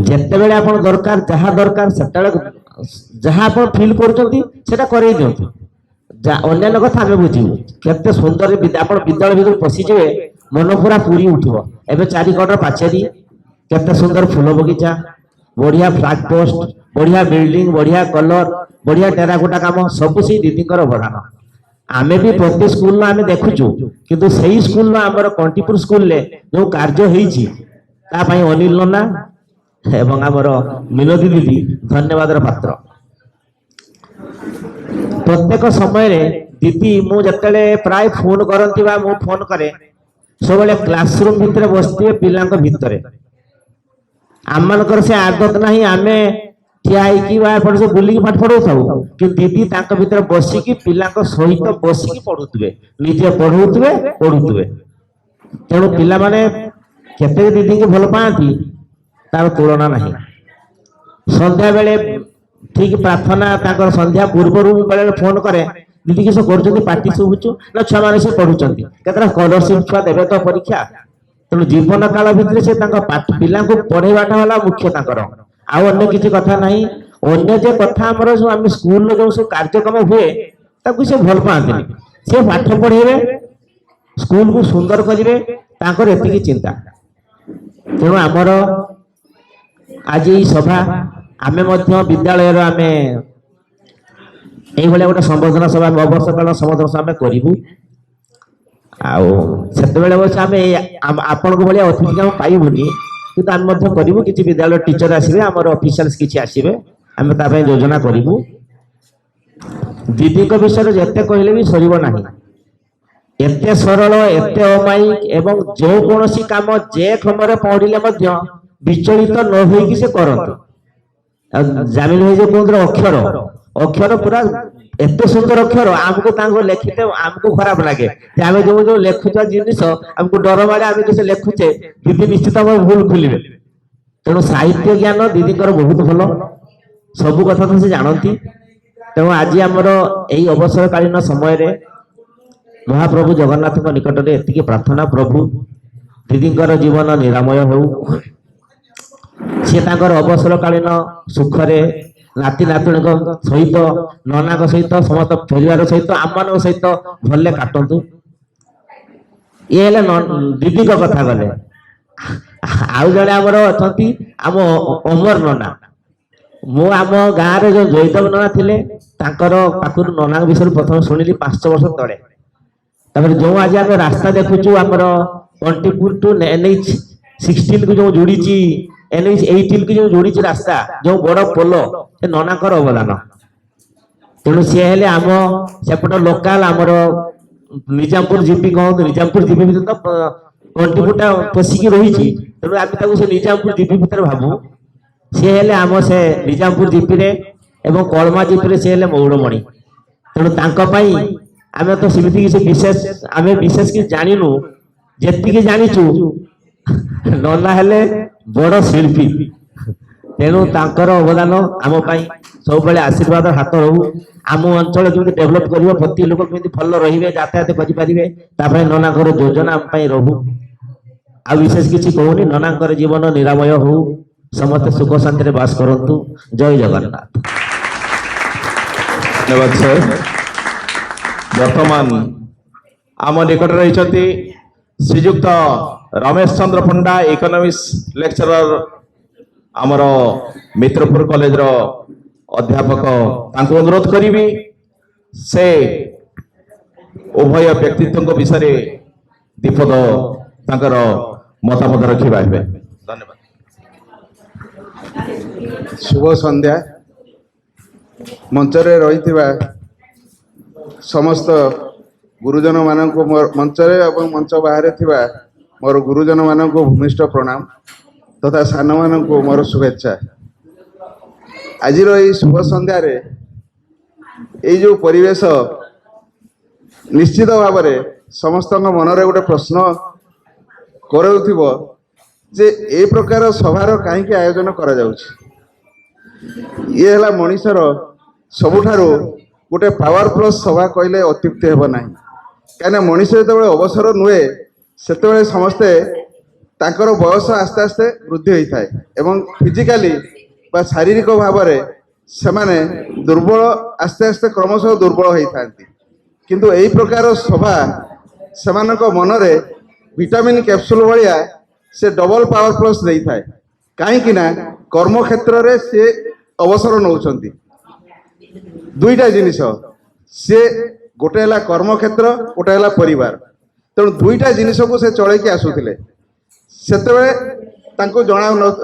ଯେତେବେଳେ ଆପଣ ଦରକାର ଯାହା ଦରକାର ସେତେବେଳେ ଯାହା ଆପଣ ଫିଲ୍ କରୁଛନ୍ତି ସେଟା କରେଇ ଦିଅନ୍ତୁ। ଅନ୍ୟାନ୍ୟ କଥା ଆମେ ବୁଝିବୁ। କେତେ ସୁନ୍ଦର ଆପଣ ବିଦ୍ୟାଳୟ ଭିତରୁ ପଶିଯିବେ, ମନ ପୁରା ପୁରୀ ଉଠିବ। ଏବେ ଚାରିକଡ଼ର ପାଚେରୀ, କେତେ ସୁନ୍ଦର ଫୁଲ ବଗିଚା, ବଢିଆ ଫ୍ଲାଗ ପୋଷ୍ଟ, ବଢିଆ ବିଲ୍ଡିଂ, ବଢିଆ କଲର, ବଢିଆ ଟେରାକୋଟା କାମ, ସବୁ ସେଇ ଦିଦିଙ୍କର ଅବଦାନ। ଆମେ ବି ପ୍ରତି ସ୍କୁଲର ଆମେ ଦେଖୁଛୁ, କିନ୍ତୁ ସେଇ ସ୍କୁଲର ଆମର କଣ୍ଟିପୁର ସ୍କୁଲରେ ଯୋଉ କାର୍ଯ୍ୟ ହେଇଛି ତା ପାଇଁ ଅନିଲ ନନା ଏବଂ ଆମର ମିନତି ଦିଦି ଧନ୍ୟବାଦର ପାତ୍ର। ପ୍ରତ୍ୟେକ ସମୟରେ ଦିଦି ମୁଁ ଯେତେବେଳେ ପ୍ରାୟ ଫୋନ କରନ୍ତି ବା ମୁଁ ଫୋନ କରେ, ସବୁବେଳେ କ୍ଲାସରୁମ ଭିତରେ ବସିଥିବେ ପିଲାଙ୍କ ଭିତରେ। ଆମମାନଙ୍କର ସେ ଆଦତ ନାହିଁ, ଆମେ ଠିଆ ହେଇକି ବା ଏପଟେ ସେ ବୁଲିକି ପାଠ ପଢଉଥାଉ, କିନ୍ତୁ ଦିଦି ତାଙ୍କ ଭିତରେ ବସିକି ପିଲାଙ୍କ ସହିତ ବସିକି ପଢୁଥିବେ, ନିଜେ ପଢୁଥିବେ। ତେଣୁ ପିଲାମାନେ କେତେ ଦିଦିଙ୍କୁ ଭଲ ପାଆନ୍ତି ତାର ତୁଳନା ନାହିଁ। ସନ୍ଧ୍ୟା ବେଳେ ଠିକ ପ୍ରାର୍ଥନା ତାଙ୍କର ସନ୍ଧ୍ୟା ପୂର୍ବରୁ ମୁଁ ବେଳେ ଫୋନ କରେ, ଦିଦି କିସ କରୁଛନ୍ତି, ପାଟି ଶୁଭୁଛୁ ନା ଛୁଆମାନେ ସେ ପଢୁଛନ୍ତି, କେତେଟା ସ୍କଲରସିପ ଛୁଆ ଦେବେ ତ ପରୀକ୍ଷା। ତେଣୁ ଜୀବନ କାଳ ଭିତରେ ସେ ତାଙ୍କ ପିଲାଙ୍କୁ ପଢେଇବାଟା ହେଲା ମୁଖ୍ୟ ତାଙ୍କର, ଆଉ ଅନ୍ୟ କିଛି କଥା ନାହିଁ। ଅନ୍ୟ ଯେ କଥା ଆମର ଯୋଉ ଆମେ ସ୍କୁଲରେ ଯୋଉ ସବୁ କାର୍ଯ୍ୟକ୍ରମ ହୁଏ ତାକୁ ସେ ଭଲ ପାଆନ୍ତିନି। ସେ ପାଠ ପଢେଇବେ, ସ୍କୁଲକୁ ସୁନ୍ଦର କରିବେ, ତାଙ୍କର ଏତିକି ଚିନ୍ତା। ତେଣୁ ଆମର ଆଜି ଏଇ ସଭା, ଆମେ ମଧ୍ୟ ବିଦ୍ୟାଳୟର ଆମେ এইভাবে গোটে সম্বর্ধনা সভা অবসরকালীন সম্বর্ধনা সভা আমি করিবু। ଆଉ ସେତେବେଳେ ଅବଶ୍ୟ ଆମେ ଆପଣଙ୍କ ଭଳିଆ ଅତିଥି ଆମେ ପାଇବୁନି, କିନ୍ତୁ ଆମେ ମଧ୍ୟ କରିବୁ। କିଛି ବିଦ୍ୟାଳୟ ଟିଚର ଆସିବେ, ଆମର ଅଫିସିଆଲ୍ସ କିଛି ଆସିବେ, ଆମେ ତା ପାଇଁ ଯୋଜନା କରିବୁ। ଦିଦିଙ୍କ ବିଷୟରେ ଯେତେ କହିଲେ ବି ସରିବ ନାହିଁ। ଏତେ ସରଳ, ଏତେ ଅମାୟିକ ଏବଂ ଯେକୌଣସି କାମ ଯେ କ୍ରମରେ ପଢିଲେ ମଧ୍ୟ ବିଚଳିତ ନ ହୋଇକି ସେ କରନ୍ତି। ଜାମିଲ ଭାଇ ଯେ କୁହନ୍ତି ଅକ୍ଷର ପୁରା ଏତେ ସୁନ୍ଦର ଅକ୍ଷର, ଆମକୁ ତାଙ୍କୁ ଲେଖିତେ ଆମକୁ ଖରାପ ଲାଗେ ଯେ ଆମେ ଯୋଉ ଯୋଉ ଲେଖୁଥିବା ଜିନିଷ ଆମକୁ ଡର ମାଡେ, ଆମେ କିଛି ଲେଖୁଛେ ଦିଦି ନିଶ୍ଚିତ ଭାବେ ଭୁଲ ଖୋଲିବେ। ତେଣୁ ସାହିତ୍ୟ ଜ୍ଞାନ ଦିଦିଙ୍କର ବହୁତ ଭଲ, ସବୁ କଥା ତ ସେ ଜାଣନ୍ତି। ତେଣୁ ଆଜି ଆମର ଏଇ ଅବସରକାଳୀନ ସମୟରେ ମହାପ୍ରଭୁ ଜଗନ୍ନାଥଙ୍କ ନିକଟରେ ଏତିକି ପ୍ରାର୍ଥନା, ପ୍ରଭୁ ଦିଦିଙ୍କର ଜୀବନ ନିରାମୟ ହେଉ, ସେ ତାଙ୍କର ଅବସରକାଳୀନ ସୁଖରେ ନାତି ନାତୁଣୀଙ୍କ ସହିତ, ନନାଙ୍କ ସହିତ, ସମସ୍ତ ପରିବାର ସହିତ, ଆମମାନଙ୍କ ସହିତ ଭଲରେ କାଟନ୍ତୁ। ଇଏ ହେଲେ ଦିଦିଙ୍କ କଥା ଗଲେ। ଆଉ ଜଣେ ଆମର ଅଛନ୍ତି ଆମ ଅମର ନନା। ମୁଁ ଆମ ଗାଁରେ ଯୋଉ ଜୟଦେବ ନନା ଥିଲେ ତାଙ୍କର ପାଖରୁ ନନାଙ୍କ ବିଷୟରେ ପ୍ରଥମେ ଶୁଣିଲି 5 ବର୍ଷ ତଳେ। ତାପରେ ଯୋଉ ଆଜି ଆମେ ରାସ୍ତା ଦେଖୁଛୁ ଆମର କଣ୍ଟିପୁର ଟୁ NH-16 କୁ ଯୋଉ ଯୋଡ଼ିଛି, NH-18 କୁ ଯୋଉ ଯୋଡ଼ିଛି ରାସ୍ତା, ଯୋଉ ବଡ ପୋଲ, ସେ ନନାଙ୍କର ଅବଦାନ। ତେଣୁ ସିଏ ହେଲେ ଆମ ସେପଟ ଲୋକାଲ, ଆମର ନିଜାମପୁର ଜିପି କହନ୍ତୁ, ନିଜାମପୁର ଜିପି ଭିତରେ ତ କଣ୍ଟିପୁରଟା ପଶିକି ରହିଛି, ତେଣୁ ଆମେ ତାକୁ ସେ ନିଜାମପୁର ଜିପି ଭିତରେ ଭାବୁ। ସିଏ ହେଲେ ଆମ ସେ ନିଜାମପୁର ଜିପିରେ ଏବଂ କଳମା ଜିପିରେ ସିଏ ହେଲେ ମୌଡ଼ମଣି। ତେଣୁ ତାଙ୍କ ପାଇଁ ଆମେ ତ ସେମିତି କିଛି ବିଶେଷ କିଛି ଜାଣିନୁ, ଯେତିକି ଜାଣିଛୁ ନନା ହେଲେ ବଡ ଶିଳ୍ପୀ। ତେଣୁ ତାଙ୍କର ଅବଦାନ ଆମ ପାଇଁ ସବୁବେଳେ ଆଶୀର୍ବାଦ ହାତ ରହୁ। ଆମ ଅଞ୍ଚଳ କେମିତି ଡେଭଲପ କରିବ, ପ୍ରତି ଲୋକ କେମିତି ଭଲ ରହିବେ, ଯାତାୟାତ କରିପାରିବେ, ତା ପାଇଁ ନନାଙ୍କର ଯୋଜନା ଆମ ପାଇଁ ରହୁ। ଆଉ ବିଶେଷ କିଛି କହୁନି। ନନାଙ୍କର ଜୀବନ ନିରାମୟ ହଉ, ସମସ୍ତେ ସୁଖ ଶାନ୍ତିରେ ବାସ କରନ୍ତୁ। ଜୟ ଜଗନ୍ନାଥ। ଧନ୍ୟବାଦ ସାର୍। ବର୍ତ୍ତମାନ ଆମ ନିକଟରେ ରହିଛନ୍ତି ଶ୍ରୀଯୁକ୍ତ ରମେଶ ଚନ୍ଦ୍ର ପଣ୍ଡା, ଇକୋନୋମିକ୍ସ ଲେକ୍ଚରର, ଆମର ମିତ୍ରପୁର କଲେଜର ଅଧ୍ୟାପକ। ତାଙ୍କୁ ଅନୁରୋଧ କରିବି ସେ ଉଭୟ ବ୍ୟକ୍ତିତ୍ୱଙ୍କ ବିଷୟରେ ଦୀପଦ ତାଙ୍କର ମତାମତ ରଖିବା ହେବେ। ଧନ୍ୟବାଦ। शुभ संध्या। ମଞ୍ଚରେ ରହିଥିବା ସମସ୍ତ ଗୁରୁଜନ ମାନଙ୍କୁ ମଞ୍ଚରେ ଏବଂ ମଞ୍ଚ ବାହାରେ ଥିବା ମୋର ଗୁରୁଜନ ମାନଙ୍କୁ ଭୂମିଷ୍ଠ ପ୍ରଣାମ ତଥା ସାନମାନଙ୍କୁ ମୋର ଶୁଭେଚ୍ଛା। ଆଜିର ଏହି ଶୁଭ ସନ୍ଧ୍ୟାରେ ଏଇ ଯେଉଁ ପରିବେଶ ନିଶ୍ଚିତ ଭାବରେ ସମସ୍ତଙ୍କ ମନରେ ଗୋଟେ ପ୍ରଶ୍ନ କରାଉଥିବ ଯେ ଏ ପ୍ରକାର ସଭାର କାହିଁକି ଆୟୋଜନ କରାଯାଉଛି। ଇଏ ହେଲା ମଣିଷର ସବୁଠାରୁ ଗୋଟେ ପାୱାର ପ୍ଲସ୍ ସଭା କହିଲେ ଅତ୍ୟୁକ୍ତି ହେବ ନାହିଁ। କାହିଁକିନା ମଣିଷ ଯେତେବେଳେ ଅବସର ନୁହେଁ ସେତେବେଳେ ସମସ୍ତେ ତାଙ୍କର ବୟସ ଆସ୍ତେ ଆସ୍ତେ ବୃଦ୍ଧି ହୋଇଥାଏ ଏବଂ ଫିଜିକାଲି ବା ଶାରୀରିକ ଭାବରେ ସେମାନେ ଦୁର୍ବଳ ଆସ୍ତେ ଆସ୍ତେ କ୍ରମଶଃ ଦୁର୍ବଳ ହୋଇଥାନ୍ତି। କିନ୍ତୁ ଏହି ପ୍ରକାର ସଭା ସେମାନଙ୍କ ମନରେ ଭିଟାମିନ୍ କ୍ୟାପସୁଲ ଭଳିଆ ସେ ଡବଲ ପାୱାର ପ୍ଲସ୍ ଦେଇଥାଏ। କାହିଁକି ନା କର୍ମକ୍ଷେତ୍ରରେ ସେ ଅବସର ନେଉଛନ୍ତି। ଦୁଇଟା ଜିନିଷ, ସେ ଗୋଟେ ହେଲା କର୍ମକ୍ଷେତ୍ର, ଗୋଟେ ହେଲା ପରିବାର। ତେଣୁ ଦୁଇଟା ଜିନିଷକୁ ସେ ଚଳେଇକି ଆସୁଥିଲେ। ସେତେବେଳେ ତାଙ୍କୁ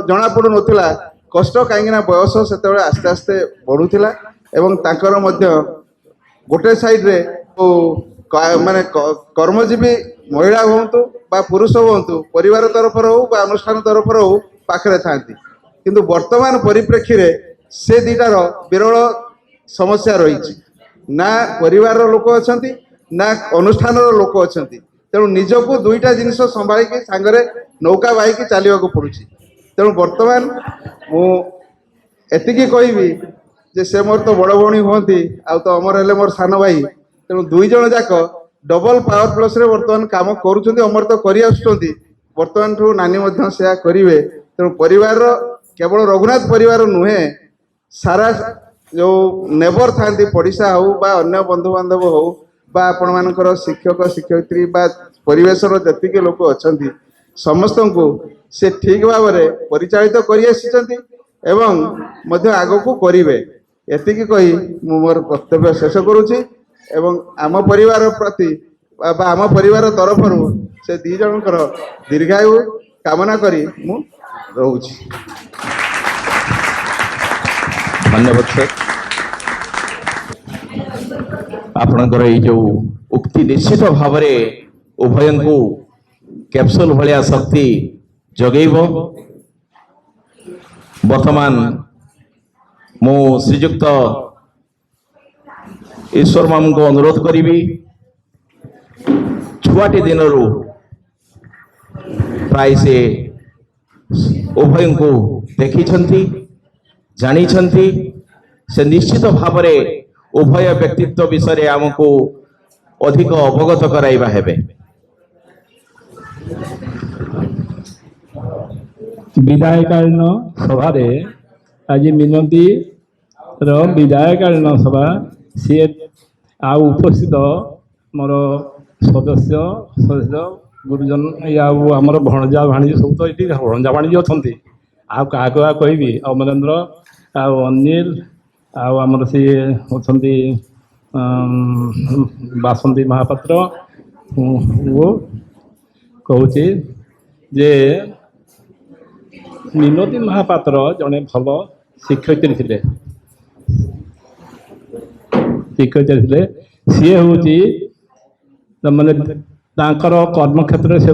ଜଣା ପଡୁନଥିଲା କଷ୍ଟ, କାହିଁକି ନା ବୟସ ସେତେବେଳେ ଆସ୍ତେ ଆସ୍ତେ ବଢୁଥିଲା ଏବଂ ତାଙ୍କର ମଧ୍ୟ ଗୋଟେ ସାଇଡରେ ମାନେ କର୍ମଜୀବୀ ମହିଳା ହୁଅନ୍ତୁ ବା ପୁରୁଷ ହୁଅନ୍ତୁ, ପରିବାର ତରଫରୁ ହଉ ବା ଅନୁଷ୍ଠାନ ତରଫରୁ ହଉ ପାଖରେ ଥାନ୍ତି। କିନ୍ତୁ ବର୍ତ୍ତମାନ ପରିପ୍ରେକ୍ଷୀରେ ସେ ଦିଟାର ବିରଳ ସମସ୍ୟା ରହିଛି। ନା ପରିବାରର ଲୋକ ଅଛନ୍ତି ନା ଅନୁଷ୍ଠାନର ଲୋକ ଅଛନ୍ତି। ତେଣୁ ନିଜକୁ ଦୁଇଟା ଜିନିଷ ସମ୍ଭାଳିକି ସାଙ୍ଗରେ ନୌକା ବାହିକି ଚାଲିବାକୁ ପଡୁଛି। ତେଣୁ ବର୍ତ୍ତମାନ ମୁଁ ଏତିକି କହିବି ଯେ ସେ ମୋର ତ ବଡ଼ ଭଉଣୀ ହୁଅନ୍ତି, ଆଉ ତ ଅମର ହେଲେ ମୋର ସାନ ଭାଇ। ତେଣୁ ଦୁଇ ଜଣ ଯାକ ଡବଲ ପାୱାର ପ୍ଲସରେ ବର୍ତ୍ତମାନ କାମ କରୁଛନ୍ତି। ଅମର ତ କରି ଆସୁଛନ୍ତି, ବର୍ତ୍ତମାନଠୁ ନାନୀ ମଧ୍ୟ ସେୟା କରିବେ। ତେଣୁ ପରିବାରର କେବଳ ରଘୁନାଥ ପରିବାର ନୁହେଁ, ସାରା ଯେଉଁ ନେବର ଥାନ୍ତି, ପଡ଼ିଶା ହଉ ବା ଅନ୍ୟ ବନ୍ଧୁବାନ୍ଧବ ହଉ ବା ଆପଣମାନଙ୍କର ଶିକ୍ଷକ ଶିକ୍ଷୟିତ୍ରୀ ବା ପରିବେଶର ଯେତିକି ଲୋକ ଅଛନ୍ତି ସମସ୍ତଙ୍କୁ ସେ ଠିକ ଭାବରେ ପରିଚାଳିତ କରି ଆସିଛନ୍ତି ଏବଂ ମଧ୍ୟ ଆଗକୁ କରିବେ। ଏତିକି କହି ମୁଁ ମୋର ବକ୍ତବ୍ୟ ଶେଷ କରୁଛି ଏବଂ ଆମ ପରିବାର ପ୍ରତି ବା ଆମ ପରିବାର ତରଫରୁ ସେ ଦୁଇ ଜଣଙ୍କର ଦୀର୍ଘାୟୁ କାମନା କରି ମୁଁ ରହୁଛି। ଧନ୍ୟବାଦ ସାର୍। ଆପଣଙ୍କର ଏଇ ଯୋଉ ଉକ୍ତି ନିଶ୍ଚିତ ଭାବରେ ଉଭୟଙ୍କୁ କ୍ୟାପସୁଲ ଭଳିଆ ଶକ୍ତି ଯୋଗେଇବ। ବର୍ତ୍ତମାନ ମୁଁ ଶ୍ରୀଯୁକ୍ତ ଈଶ୍ୱର ମାମୁଙ୍କୁ ଅନୁରୋଧ କରିବି, ଛୁଆଟି ଦିନରୁ ପ୍ରାୟ ସେ ଉଭୟଙ୍କୁ ଦେଖିଛନ୍ତି, ଜାଣିଛନ୍ତି। ସେ ନିଶ୍ଚିତ ଭାବରେ ଉଭୟ ବ୍ୟକ୍ତିତ୍ୱ ବିଷୟରେ ଆମକୁ ଅଧିକ ଅବଗତ କରାଇବା ହେବେ। ବିଦାୟକାଳୀନ ସଭାରେ ଆଜି ମିନତିର ବିଦାୟକାଳୀନ ସଭା, ସିଏ ଆଉ ଉପସ୍ଥିତ ମୋର ସଦସ୍ୟ ଗୁରୁଜନ ଆଉ ଆମର ଭଣଜା ଭାଣିଜୀ ସବୁ ତ ଏଠି ଭଣଜା ଭାଣିଜୀ ଅଛନ୍ତି। ଆଉ କାହାକୁ କହିବି, ଅମରେନ୍ଦ୍ର ଆଉ ଅନିଲ ଆଉ ଆମର ସିଏ ଅଛନ୍ତି ବାସନ୍ତୀ ମହାପାତ୍ର। ମୁଁ କହୁଛି ଯେ ମିନତୀ ମହାପାତ୍ର ଜଣେ ଭଲ ଶିକ୍ଷୟିତ୍ରୀ ଥିଲେ। ସିଏ ହେଉଛି ମାନେ ତାଙ୍କର କର୍ମକ୍ଷେତ୍ରରେ ସେ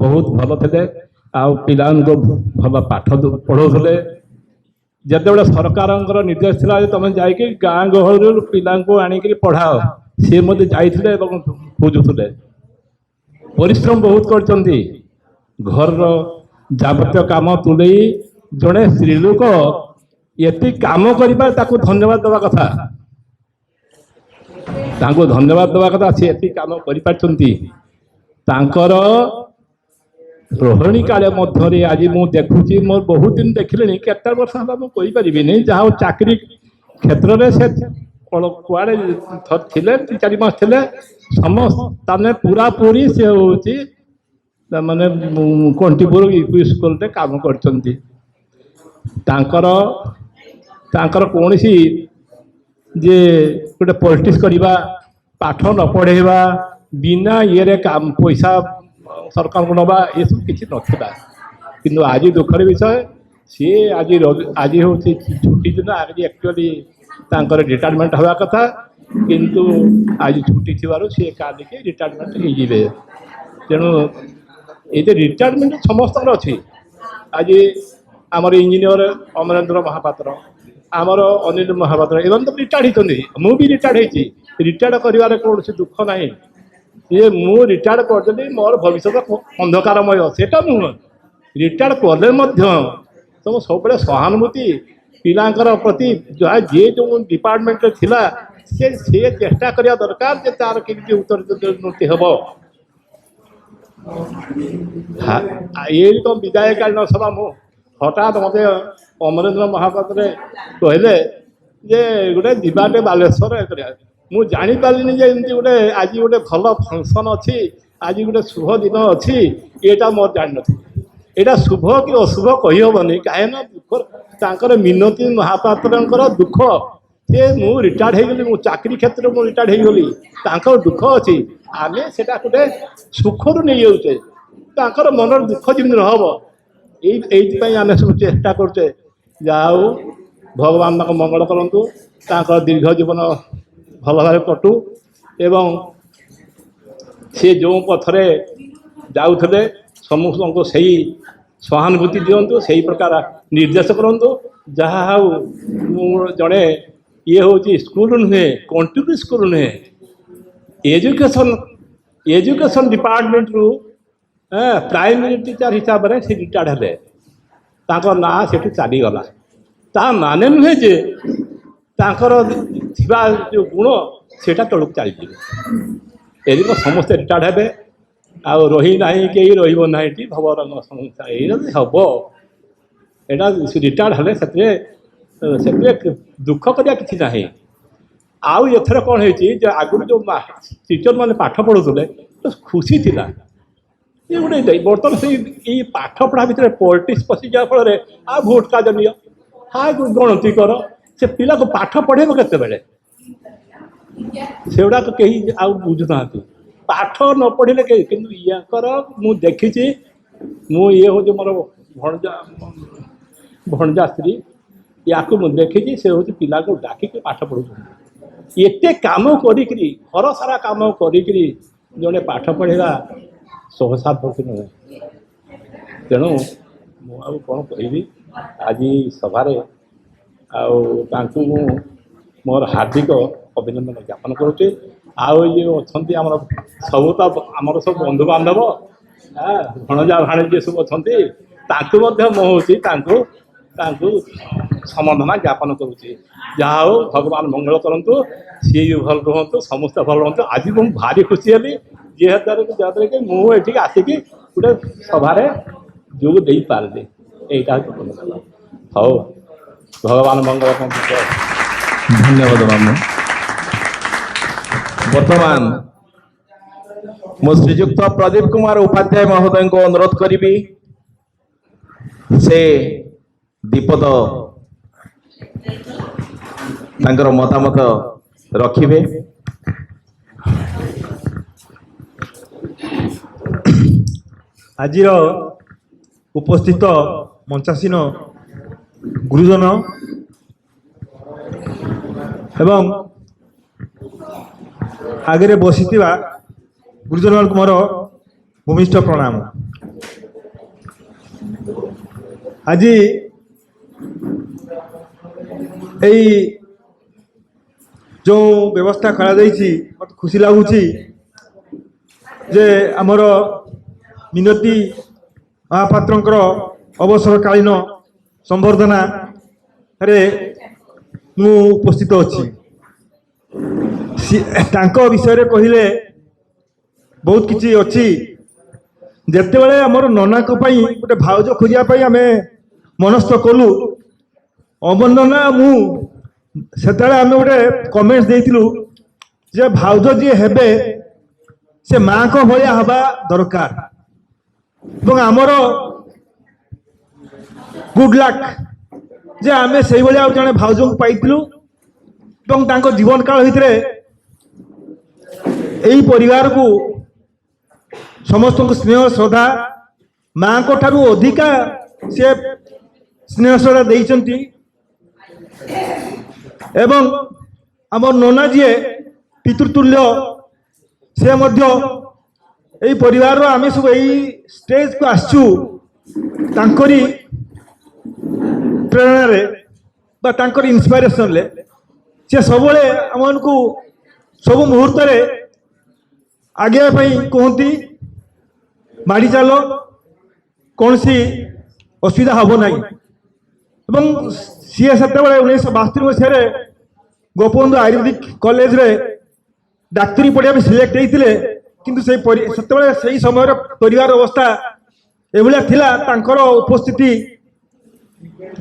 ବହୁତ ଭଲ ଥିଲେ ଆଉ ପିଲାମାନଙ୍କୁ ଭଲ ପାଠ ପଢ଼ାଉଥିଲେ। ଯେତେବେଳେ ସରକାରଙ୍କର ନିର୍ଦ୍ଦେଶ ଥିଲା ଯେ ତମେ ଯାଇକି ଗାଁ ଗହଳିରୁ ପିଲାଙ୍କୁ ଆଣିକିରି ପଢ଼ାଅ, ସିଏ ମଧ୍ୟ ଯାଇଥିଲେ ଏବଂ ବୁଝୁଥିଲେ। ପରିଶ୍ରମ ବହୁତ କରିଛନ୍ତି। ଘରର ଯାବତୀୟ କାମ ତୁଲେଇ ଜଣେ ସ୍ତ୍ରୀ ଲୋକ ଏତିକି କାମ କରିପାରେ ତାକୁ ଧନ୍ୟବାଦ ଦେବା କଥା। ତାଙ୍କୁ ଧନ୍ୟବାଦ ଦେବା କଥା, ସେ ଏତିକି କାମ କରିପାରିଛନ୍ତି। ତାଙ୍କର ରୋହିଣୀ କାଳ ମଧ୍ୟରେ ଆଜି ମୁଁ ଦେଖୁଛି, ମୋର ବହୁତ ଦିନ ଦେଖିଲିଣି, କେତେ ବର୍ଷ ହେଲା ମୁଁ କହିପାରିବିନି। ଯାହା ହଉ ଚାକିରି କ୍ଷେତ୍ରରେ ସେ କୁଆଡ଼େ ଥିଲେ, 3-4 ମାସ ଥିଲେ। ସମସ୍ତେ ପୁରାପୁରି ସେ ହେଉଛି ମାନେ କଣ୍ଟିପୁର ୟୁପି ସ୍କୁଲରେ କାମ କରିଛନ୍ତି। ତାଙ୍କର କୌଣସି ଯେ ଗୋଟେ ପଲିଟିକ୍ସ କରିବା, ପାଠ ନ ପଢ଼େଇବା, ବିନା ଇଏରେ ପଇସା ସରକାରଙ୍କୁ ନେବା, ଏସବୁ କିଛି ନଥିଲା। କିନ୍ତୁ ଆଜି ଦୁଃଖର ବିଷୟ, ସିଏ ଆଜି ହେଉଛି ଛୁଟି ଦିନ। ଆଜି ଆକ୍ଚୁଆଲି ତାଙ୍କର ରିଟାୟାରମେଣ୍ଟ ହେବା କଥା, କିନ୍ତୁ ଆଜି ଛୁଟି ଥିବାରୁ ସିଏ କାଲିକି ରିଟାୟାରମେଣ୍ଟ ହେଇଯିବେ। ତେଣୁ ଏଇ ଯେ ରିଟାୟାରମେଣ୍ଟ ସମସ୍ତଙ୍କର ଅଛି। ଆଜି ଆମର ଇଞ୍ଜିନିୟର ଅମରେନ୍ଦ୍ର ମହାପାତ୍ର, ଆମର ଅନିଲ ମହାପାତ୍ର, ଏମାନେ ତ ରିଟାୟାର୍ଡ ହେଇଛନ୍ତି। ମୁଁ ବି ରିଟାୟାର୍ଡ ହେଇଛି। ରିଟାୟାର୍ଡ କରିବାରେ କୌଣସି ଦୁଃଖ ନାହିଁ। ଇଏ ମୁଁ ରିଟାୟାର୍ଡ କରିଦେଲି, ମୋର ଭବିଷ୍ୟତ ଅନ୍ଧକାରମୟ, ସେଟା ନୁହଁ। ରିଟାୟାର୍ଡ କଲେ ମଧ୍ୟ ତମ ସବୁବେଳେ ସହାନୁଭୂତି ପିଲାଙ୍କର ପ୍ରତି, ଯାହା ଯିଏ ଯେଉଁ ଡିପାର୍ଟମେଣ୍ଟରେ ଥିଲା ସେ ଚେଷ୍ଟା କରିବା ଦରକାର ଯେ ତାର କେମିତି ଉନ୍ନତି ହେବ। ଏଇ ତ ବିଦାୟକାଳୀନ ସଭା। ମୁଁ ହଠାତ୍ ମୋତେ ଅମରେନ୍ଦ୍ର ମହାପାତ୍ରରେ କହିଲେ ଯେ ଗୋଟେ ଯିବାଟେ ବାଲେଶ୍ୱର କରିବା। ମୁଁ ଜାଣିପାରିଲିନି ଯେ ଏମିତି ଗୋଟେ ଆଜି ଗୋଟେ ଭଲ ଫଙ୍କସନ୍ ଅଛି, ଆଜି ଗୋଟେ ଶୁଭ ଦିନ ଅଛି, ଏଇଟା ମୋର ଜାଣିନଥିଲି। ଏଇଟା ଶୁଭ କି ଅଶୁଭ କହିହେବନି, କାହିଁକିନା ଦୁଃଖ ତାଙ୍କର ମିନତି ମହାପାତ୍ରଙ୍କର ଦୁଃଖ। ସେ ମୁଁ ରିଟାୟାର୍ଡ ହେଇଗଲି, ମୁଁ ଚାକିରି କ୍ଷେତ୍ରରେ ମୁଁ ରିଟାୟାର୍ଡ ହେଇଗଲି, ତାଙ୍କର ଦୁଃଖ ଅଛି। ଆମେ ସେଟା ଗୋଟେ ସୁଖରୁ ନେଇଯାଉଛେ, ତାଙ୍କର ମନର ଦୁଃଖ ଯେମିତି ନ ହେବ ଏଇଥିପାଇଁ ଆମେ ସବୁ ଚେଷ୍ଟା କରୁଛେ। ଯାହା ହଉ ଭଗବାନ ତାଙ୍କ ମଙ୍ଗଳ କରନ୍ତୁ, ତାଙ୍କର ଦୀର୍ଘ ଜୀବନ ଭଲ ଭାବରେ କଟୁ, ଏବଂ ସେ ଯେଉଁ ପଥରେ ଯାଉଥିଲେ ସମସ୍ତଙ୍କୁ ସେଇ ସହାନୁଭୂତି ଦିଅନ୍ତୁ, ସେଇ ପ୍ରକାର ନିର୍ଦ୍ଦେଶ କରନ୍ତୁ। ଯାହା ହଉ ମୁଁ ଜଣେ ଇଏ ହେଉଛି ସ୍କୁଲ ନୁହେଁ, କଣ୍ଟ୍ରି ସ୍କୁଲ ନୁହେଁ, ଏଜୁକେସନ୍ ଡିପାର୍ଟମେଣ୍ଟରୁ ପ୍ରାଇମେରୀ ଟିଚର ହିସାବରେ ସେ ରିଟାୟାର୍ଡ ହେଲେ। ତାଙ୍କ ନାଁ ସେଠି ଚାଲିଗଲା। ତା ମାନେ ନୁହେଁ ଯେ ତାଙ୍କର ଥିବା ଯେଉଁ ଗୁଣ ସେଇଟା ତଳକୁ ଚାଲିଯିବ। ଏଦିନ ସମସ୍ତେ ରିଟାୟାର୍ଡ ହେବେ, ଆଉ ରହି ନାହିଁ କେହି ରହିବ ନାହିଁ ଏଠି ଭବରଙ୍ଗ ସଂସ୍ଥା। ଏଇଟା ଯଦି ହେବ, ଏଇଟା ରିଟାୟାର୍ଡ ହେଲେ ସେଥିରେ ଦୁଃଖ କରିବା କିଛି ନାହିଁ। ଆଉ ଏଥର କ'ଣ ହେଇଛି ଯେ ଆଗରୁ ଯେଉଁ ଟିଚର ମାନେ ପାଠ ପଢ଼ୁଥିଲେ ଖୁସି ଥିଲା। ଏ ଗୋଟେ ବର୍ତ୍ତମାନ ସେଇ ଏଇ ପାଠ ପଢ଼ା ଭିତରେ ପଲିଟିକ୍ସ ପଶିଯିବା ଫଳରେ ଆଉ ଭୋଟ କାର୍ଡ ନିଅ, ଗଣତି କର, ସେ ପିଲାକୁ ପାଠ ପଢ଼େଇବ କେତେବେଳେ? ସେଗୁଡ଼ାକ କେହି ଆଉ ବୁଝୁନାହାନ୍ତି। ପାଠ ନ ପଢ଼ିଲେ କେହି, କିନ୍ତୁ ୟାଙ୍କର ମୁଁ ଦେଖିଛି, ମୁଁ ଇଏ ହେଉଛି ମୋର ଭଣଜା ସ୍ତ୍ରୀ, ୟାକୁ ମୁଁ ଦେଖିଛି, ସେ ହେଉଛି ପିଲାକୁ ଡାକିକି ପାଠ ପଢ଼ଉଛନ୍ତି। ଏତେ କାମ କରିକିରି, ଘର ସାରା କାମ କରିକିରି ଜଣେ ପାଠ ପଢ଼େଇବା ସହସାଧ୍ୟ ନୁହେଁ। ତେଣୁ ମୁଁ ଆଉ କ'ଣ କହିବି ଆଜି ସଭାରେ, ଆଉ ତାଙ୍କୁ ମୁଁ ମୋର ହାର୍ଦ୍ଦିକ ଅଭିନନ୍ଦନ ଜ୍ଞାପନ କରୁଛି। ଆଉ ଇଏ ଅଛନ୍ତି ଆମର ସବୁ ତ ଆମର ସବୁ ବନ୍ଧୁବାନ୍ଧବ, ଭଣଜା ଭାଣେଜୀ ସବୁ ଅଛନ୍ତି, ତାଙ୍କୁ ମଧ୍ୟ ମୁଁ ହେଉଛି ତାଙ୍କୁ ସମର୍ଦ୍ଧନା ଜ୍ଞାପନ କରୁଛି। ଯାହା ହଉ ଭଗବାନ ମଙ୍ଗଳ କରନ୍ତୁ, ସିଏ ବି ଭଲ ରୁହନ୍ତୁ, ସମସ୍ତେ ଭଲ ରୁହନ୍ତୁ। ଆଜି ମୁଁ ଭାରି ଖୁସି ହେଲି ଯାହାଦ୍ୱାରା କି ମୁଁ ଏଠିକି ଆସିକି ଗୋଟେ ସଭାରେ ଯୋଗ ଦେଇପାରିଲି। ଏଇଟା ହେଉଛି। ହଉ, ଭଗବାନ ମଙ୍ଗଳ କରନ୍ତୁ। ଧନ୍ୟବାଦ ମାମୁଁ। ବର୍ତ୍ତମାନ ମୁଁ ଶ୍ରୀଯୁକ୍ତ ପ୍ରଦୀପ କୁମାର ଉପାଧ୍ୟାୟ ମହୋଦୟଙ୍କୁ ଅନୁରୋଧ କରିବି, ସେ ଦୀପଦ ତାଙ୍କର ମତାମତ ରଖିବେ। ଆଜିର ଉପସ୍ଥିତ ମଞ୍ଚାସୀନ ଗୁରୁଜନ ଏବଂ ଆଗରେ ବସିଥିବା ଗୁରୁଜନମାନଙ୍କୁ ମୋର ଭୂମିଷ୍ଠ ପ୍ରଣାମ। ଆଜି ଏଇ ଯେଉଁ ବ୍ୟବସ୍ଥା କରାଯାଇଛି ମୋତେ ଖୁସି ଲାଗୁଛି ଯେ ଆମର ମିନତି ମହାପାତ୍ରଙ୍କର ଅବସରକାଳୀନ ସମ୍ବର୍ଦ୍ଧନାରେ ମୁଁ ଉପସ୍ଥିତ ଅଛି। ତାଙ୍କ ବିଷୟରେ କହିଲେ ବହୁତ କିଛି ଅଛି। ଯେତେବେଳେ ଆମର ନନାଙ୍କ ପାଇଁ ଗୋଟେ ଭାଉଜ ଖୋଜିବା ପାଇଁ ଆମେ ମନସ୍ଥ କଲୁ, ଅମର ନନା ମୁଁ ସେତେବେଳେ ଆମେ ଗୋଟେ କମେଣ୍ଟ ଦେଇଥିଲୁ ଯେ ଭାଉଜ ଯିଏ ହେବେ ସେ ମାଙ୍କ ଭଳିଆ ହେବା ଦରକାର, ଏବଂ ଆମର ଗୁଡ୍ ଲକ୍ ଯେ ଆମେ ସେଇଭଳିଆ ଆଉ ଜଣେ ଭାଉଜଙ୍କୁ ପାଇଥିଲୁ। ଏବଂ ତାଙ୍କ ଜୀବନ କାଳ ଭିତରେ ଏହି ପରିବାରକୁ ସମସ୍ତଙ୍କୁ ସ୍ନେହ ଶ୍ରଦ୍ଧା, ମାଙ୍କ ଠାରୁ ଅଧିକା ସ୍ନେହ ଶ୍ରଦ୍ଧା ଦେଇଛନ୍ତି ଏବଂ ଆମର ନନା ଯିଏ ପିତୃତୁଲ୍ୟ ସେ ମଧ୍ୟ এই ପରିବାରର ଆମେ ସବୁ ଏଇ ଷ୍ଟେଜକୁ ଆସିଛୁ ତାଙ୍କରି ପ୍ରେରଣାରେ ବା ତାଙ୍କର ଇନ୍ସପାଇରେସନରେ। ସେ ସବୁବେଳେ ଆମମାନଙ୍କୁ ସବୁ ମୁହୂର୍ତ୍ତରେ ଆଗେଇବା ପାଇଁ କୁହନ୍ତି, ମାଡ଼ି ଚାଲ, କୌଣସି ଅସୁବିଧା ହେବ ନାହିଁ। ଏବଂ ସିଏ ସେତେବେଳେ 1972 ମସିହାରେ ଗୋପବନ୍ଧୁ ଆୟୁର୍ବେଦିକ କଲେଜରେ ଡାକ୍ତରୀ ପଢ଼ିବା ପାଇଁ ସିଲେକ୍ଟ ହେଇଥିଲେ। କିନ୍ତୁ ସେତେବେଳେ ସେଇ ସମୟର ପରିବାର ଅବସ୍ଥା ଏଭଳିଆ ଥିଲା, ତାଙ୍କର ଉପସ୍ଥିତି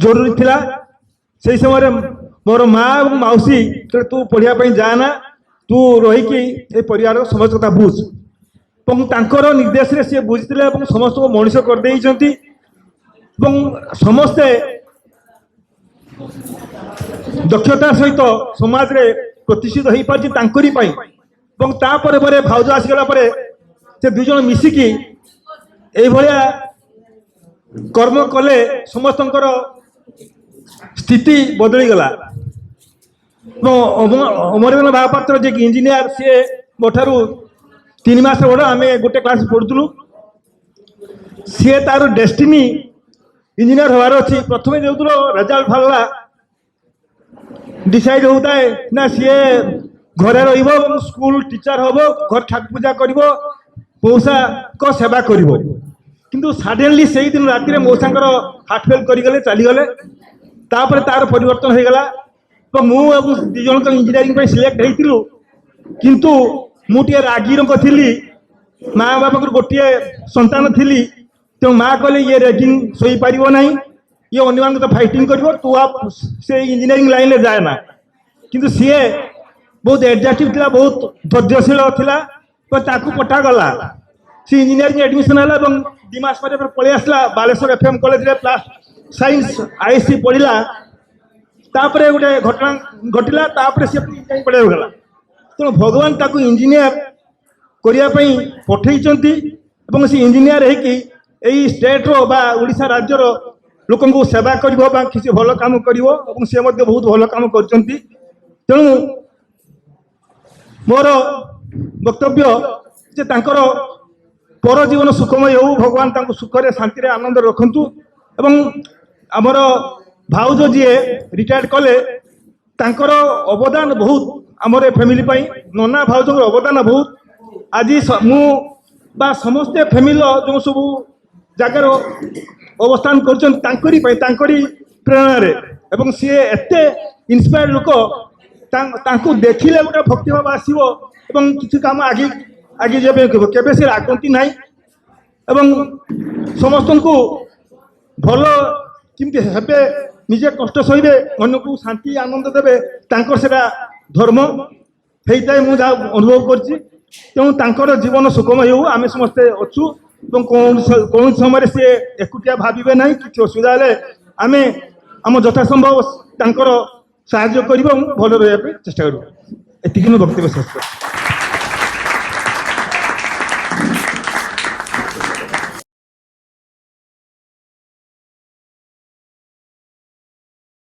ଜରୁରୀ ଥିଲା। ସେଇ ସମୟରେ ମୋର ମା ଏବଂ ମାଉସୀ ତୁ ପଢ଼ିବା ପାଇଁ ଯାଆନା, ତୁ ରହିକି ଏ ପରିବାରର ସମସ୍ତ କଥା ବୁଝ। ଏବଂ ତାଙ୍କର ନିର୍ଦ୍ଦେଶରେ ସିଏ ବୁଝିଥିଲେ ଏବଂ ସମସ୍ତଙ୍କୁ ମଣିଷ କରିଦେଇଛନ୍ତି ଏବଂ ସମସ୍ତେ ଦକ୍ଷତା ସହିତ ସମାଜରେ ପ୍ରତିଷ୍ଠିତ ହେଇପାରିଛି ତାଙ୍କରି ପାଇଁ। ଏବଂ ତାପରେ ପରେ ଭାଉଜ ଆସିଗଲା ପରେ ସେ ଦୁଇ ଜଣ ମିଶିକି এইଭଳିଆ କର୍ମ କଲେ ସମସ୍ତଙ୍କର ସ୍ଥିତି ବଦଳିଗଲା। ଅମରେନ୍ଦ୍ର ମହାପାତ୍ର ଯେ ଇଞ୍ଜିନିୟର, ସିଏ ମୋ ଠାରୁ 3 ମାସ ବଡ଼, ଆମେ ଗୋଟେ କ୍ଲାସ୍ ପଢ଼ୁଥିଲୁ। ସିଏ ତାର ଡେଷ୍ଟିନି ଇଞ୍ଜିନିୟର ହେବାର ଅଛି। ପ୍ରଥମେ ଯେଉଁଦିନ ରେଜଲ୍ଟ ବାହାରିଲା ଡିସାଇଡ୍ ହେଉଥାଏ ନା ସିଏ ଘରେ ରହିବ ଏବଂ ସ୍କୁଲ ଟିଚର ହବ, ଘର ଠାକୁର ପୂଜା କରିବ, ମଉସାଙ୍କ ସେବା କରିବ। କିନ୍ତୁ ସଡେନଲି ସେଇଦିନ ରାତିରେ ମଉସାଙ୍କର ହାର୍ଟ ଫେଲ୍ କରିଗଲେ, ଚାଲିଗଲେ। ତାପରେ ତାର ପରିବର୍ତ୍ତନ ହେଇଗଲା। ତ ମୁଁ ଏବଂ 2 ଜଣଙ୍କ ଇଞ୍ଜିନିୟରିଂ ପାଇଁ ସିଲେକ୍ଟ ହେଇଥିଲୁ। କିନ୍ତୁ ମୁଁ ଟିକେ ରାଗି ରଙ୍ଗ ଥିଲି, ମା ବାପାଙ୍କର ଗୋଟିଏ ସନ୍ତାନ ଥିଲି। ତେଣୁ ମା କହିଲେ ଇଏ ରେଗିଂ ଶୋଇପାରିବ ନାହିଁ, ଇଏ ଅନ୍ୟମାନଙ୍କ ସହିତ ଫାଇଟିଂ କରିବ, ତୁ ସେ ଇଞ୍ଜିନିୟରିଂ ଲାଇନରେ ଯାଏ ନା। କିନ୍ତୁ ସିଏ ବହୁତ ଏଡଜେକ୍ଟିଭ ଥିଲା, ବହୁତ ଧୈର୍ଯ୍ୟଶୀଳ ଥିଲା, ତ ତାକୁ ପଠାଗଲା। ସେ ଇଞ୍ଜିନିୟରିଂ ଆଡମିସନ ହେଲା ଏବଂ 2 ମାସ ପରେ ପଳେଇ ଆସିଲା ବାଲେଶ୍ୱର FM କଲେଜରେ ପ୍ଲସ୍ ସାଇନ୍ସ ISC ପଢିଲା। ତାପରେ ଗୋଟେ ଘଟଣା ଘଟିଲା, ତାପରେ ସେ ଇଞ୍ଜିନିୟରିଂ ପଢିବାକୁ ଗଲା। ତେଣୁ ଭଗବାନ ତାକୁ ଇଞ୍ଜିନିୟର କରିବା ପାଇଁ ପଠେଇଛନ୍ତି ଏବଂ ସେ ଇଞ୍ଜିନିୟର ହେଇକି ଏଇ ଷ୍ଟେଟ୍ର ବା ଓଡ଼ିଶା ରାଜ୍ୟର ଲୋକଙ୍କୁ ସେବା କରିବ ବା କିଛି ଭଲ କାମ କରିବ ଏବଂ ସେ ମଧ୍ୟ ବହୁତ ଭଲ କାମ କରିଛନ୍ତି। ତେଣୁ ମୋର ବକ୍ତବ୍ୟ ଯେ ତାଙ୍କର ପର ଜୀବନ ସୁଖମୟ ହେଉ, ଭଗବାନ ତାଙ୍କୁ ସୁଖରେ ଶାନ୍ତିରେ ଆନନ୍ଦରେ ରଖନ୍ତୁ। ଏବଂ ଆମର ଭାଉଜ ଯିଏ ରିଟାୟାର୍ଡ କଲେ, ତାଙ୍କର ଅବଦାନ ବହୁତ ଆମର ଏ ଫ୍ୟାମିଲି ପାଇଁ। ନନା ଭାଉଜଙ୍କର ଅବଦାନ ବହୁତ। ଆଜି ମୁଁ ବା ସମସ୍ତେ ଫ୍ୟାମିଲିର ଯେଉଁ ସବୁ ଜାଗାର ଅବସ୍ଥାନ କରୁଛନ୍ତି ତାଙ୍କରି ପାଇଁ, ତାଙ୍କରି ପ୍ରେରଣାରେ। ଏବଂ ସିଏ ଏତେ ଇନ୍ସପାୟାର୍ଡ ଲୋକ, ତାଙ୍କୁ ଦେଖିଲେ ଗୋଟେ ଭକ୍ତିଭାବ ଆସିବ ଏବଂ କିଛି କାମ ଆଗେଇ ଯିବା ପାଇଁ କହିବ। କେବେ ସେ ରାଗନ୍ତି ନାହିଁ ଏବଂ ସମସ୍ତଙ୍କୁ ଭଲ କେମିତି ହେବେ, ନିଜେ କଷ୍ଟ ସହିବେ, ଅନ୍ୟକୁ ଶାନ୍ତି ଆନନ୍ଦ ଦେବେ, ତାଙ୍କର ସେଟା ଧର୍ମ ହେଇଥାଏ, ମୁଁ ଯାହା ଅନୁଭବ କରିଛି। ତେଣୁ ତାଙ୍କର ଜୀବନ ସୁଖମୟ ହେଉ, ଆମେ ସମସ୍ତେ ଅଛୁ ଏବଂ କୌଣସି ସମୟରେ ସିଏ ଏକୁଟିଆ ଭାବିବେ ନାହିଁ। କିଛି ଅସୁବିଧା ହେଲେ ଆମେ ଆମ ଯଥାସମ୍ଭବ ତାଙ୍କର ସାହାଯ୍ୟ କରିବା ଏବଂ ଭଲ ରହିବା ପାଇଁ ଚେଷ୍ଟା କରିବୁ। ଏତିକି ମୁଁ ବକ୍ତବ୍ୟ ଶେଷ କରୁଛି।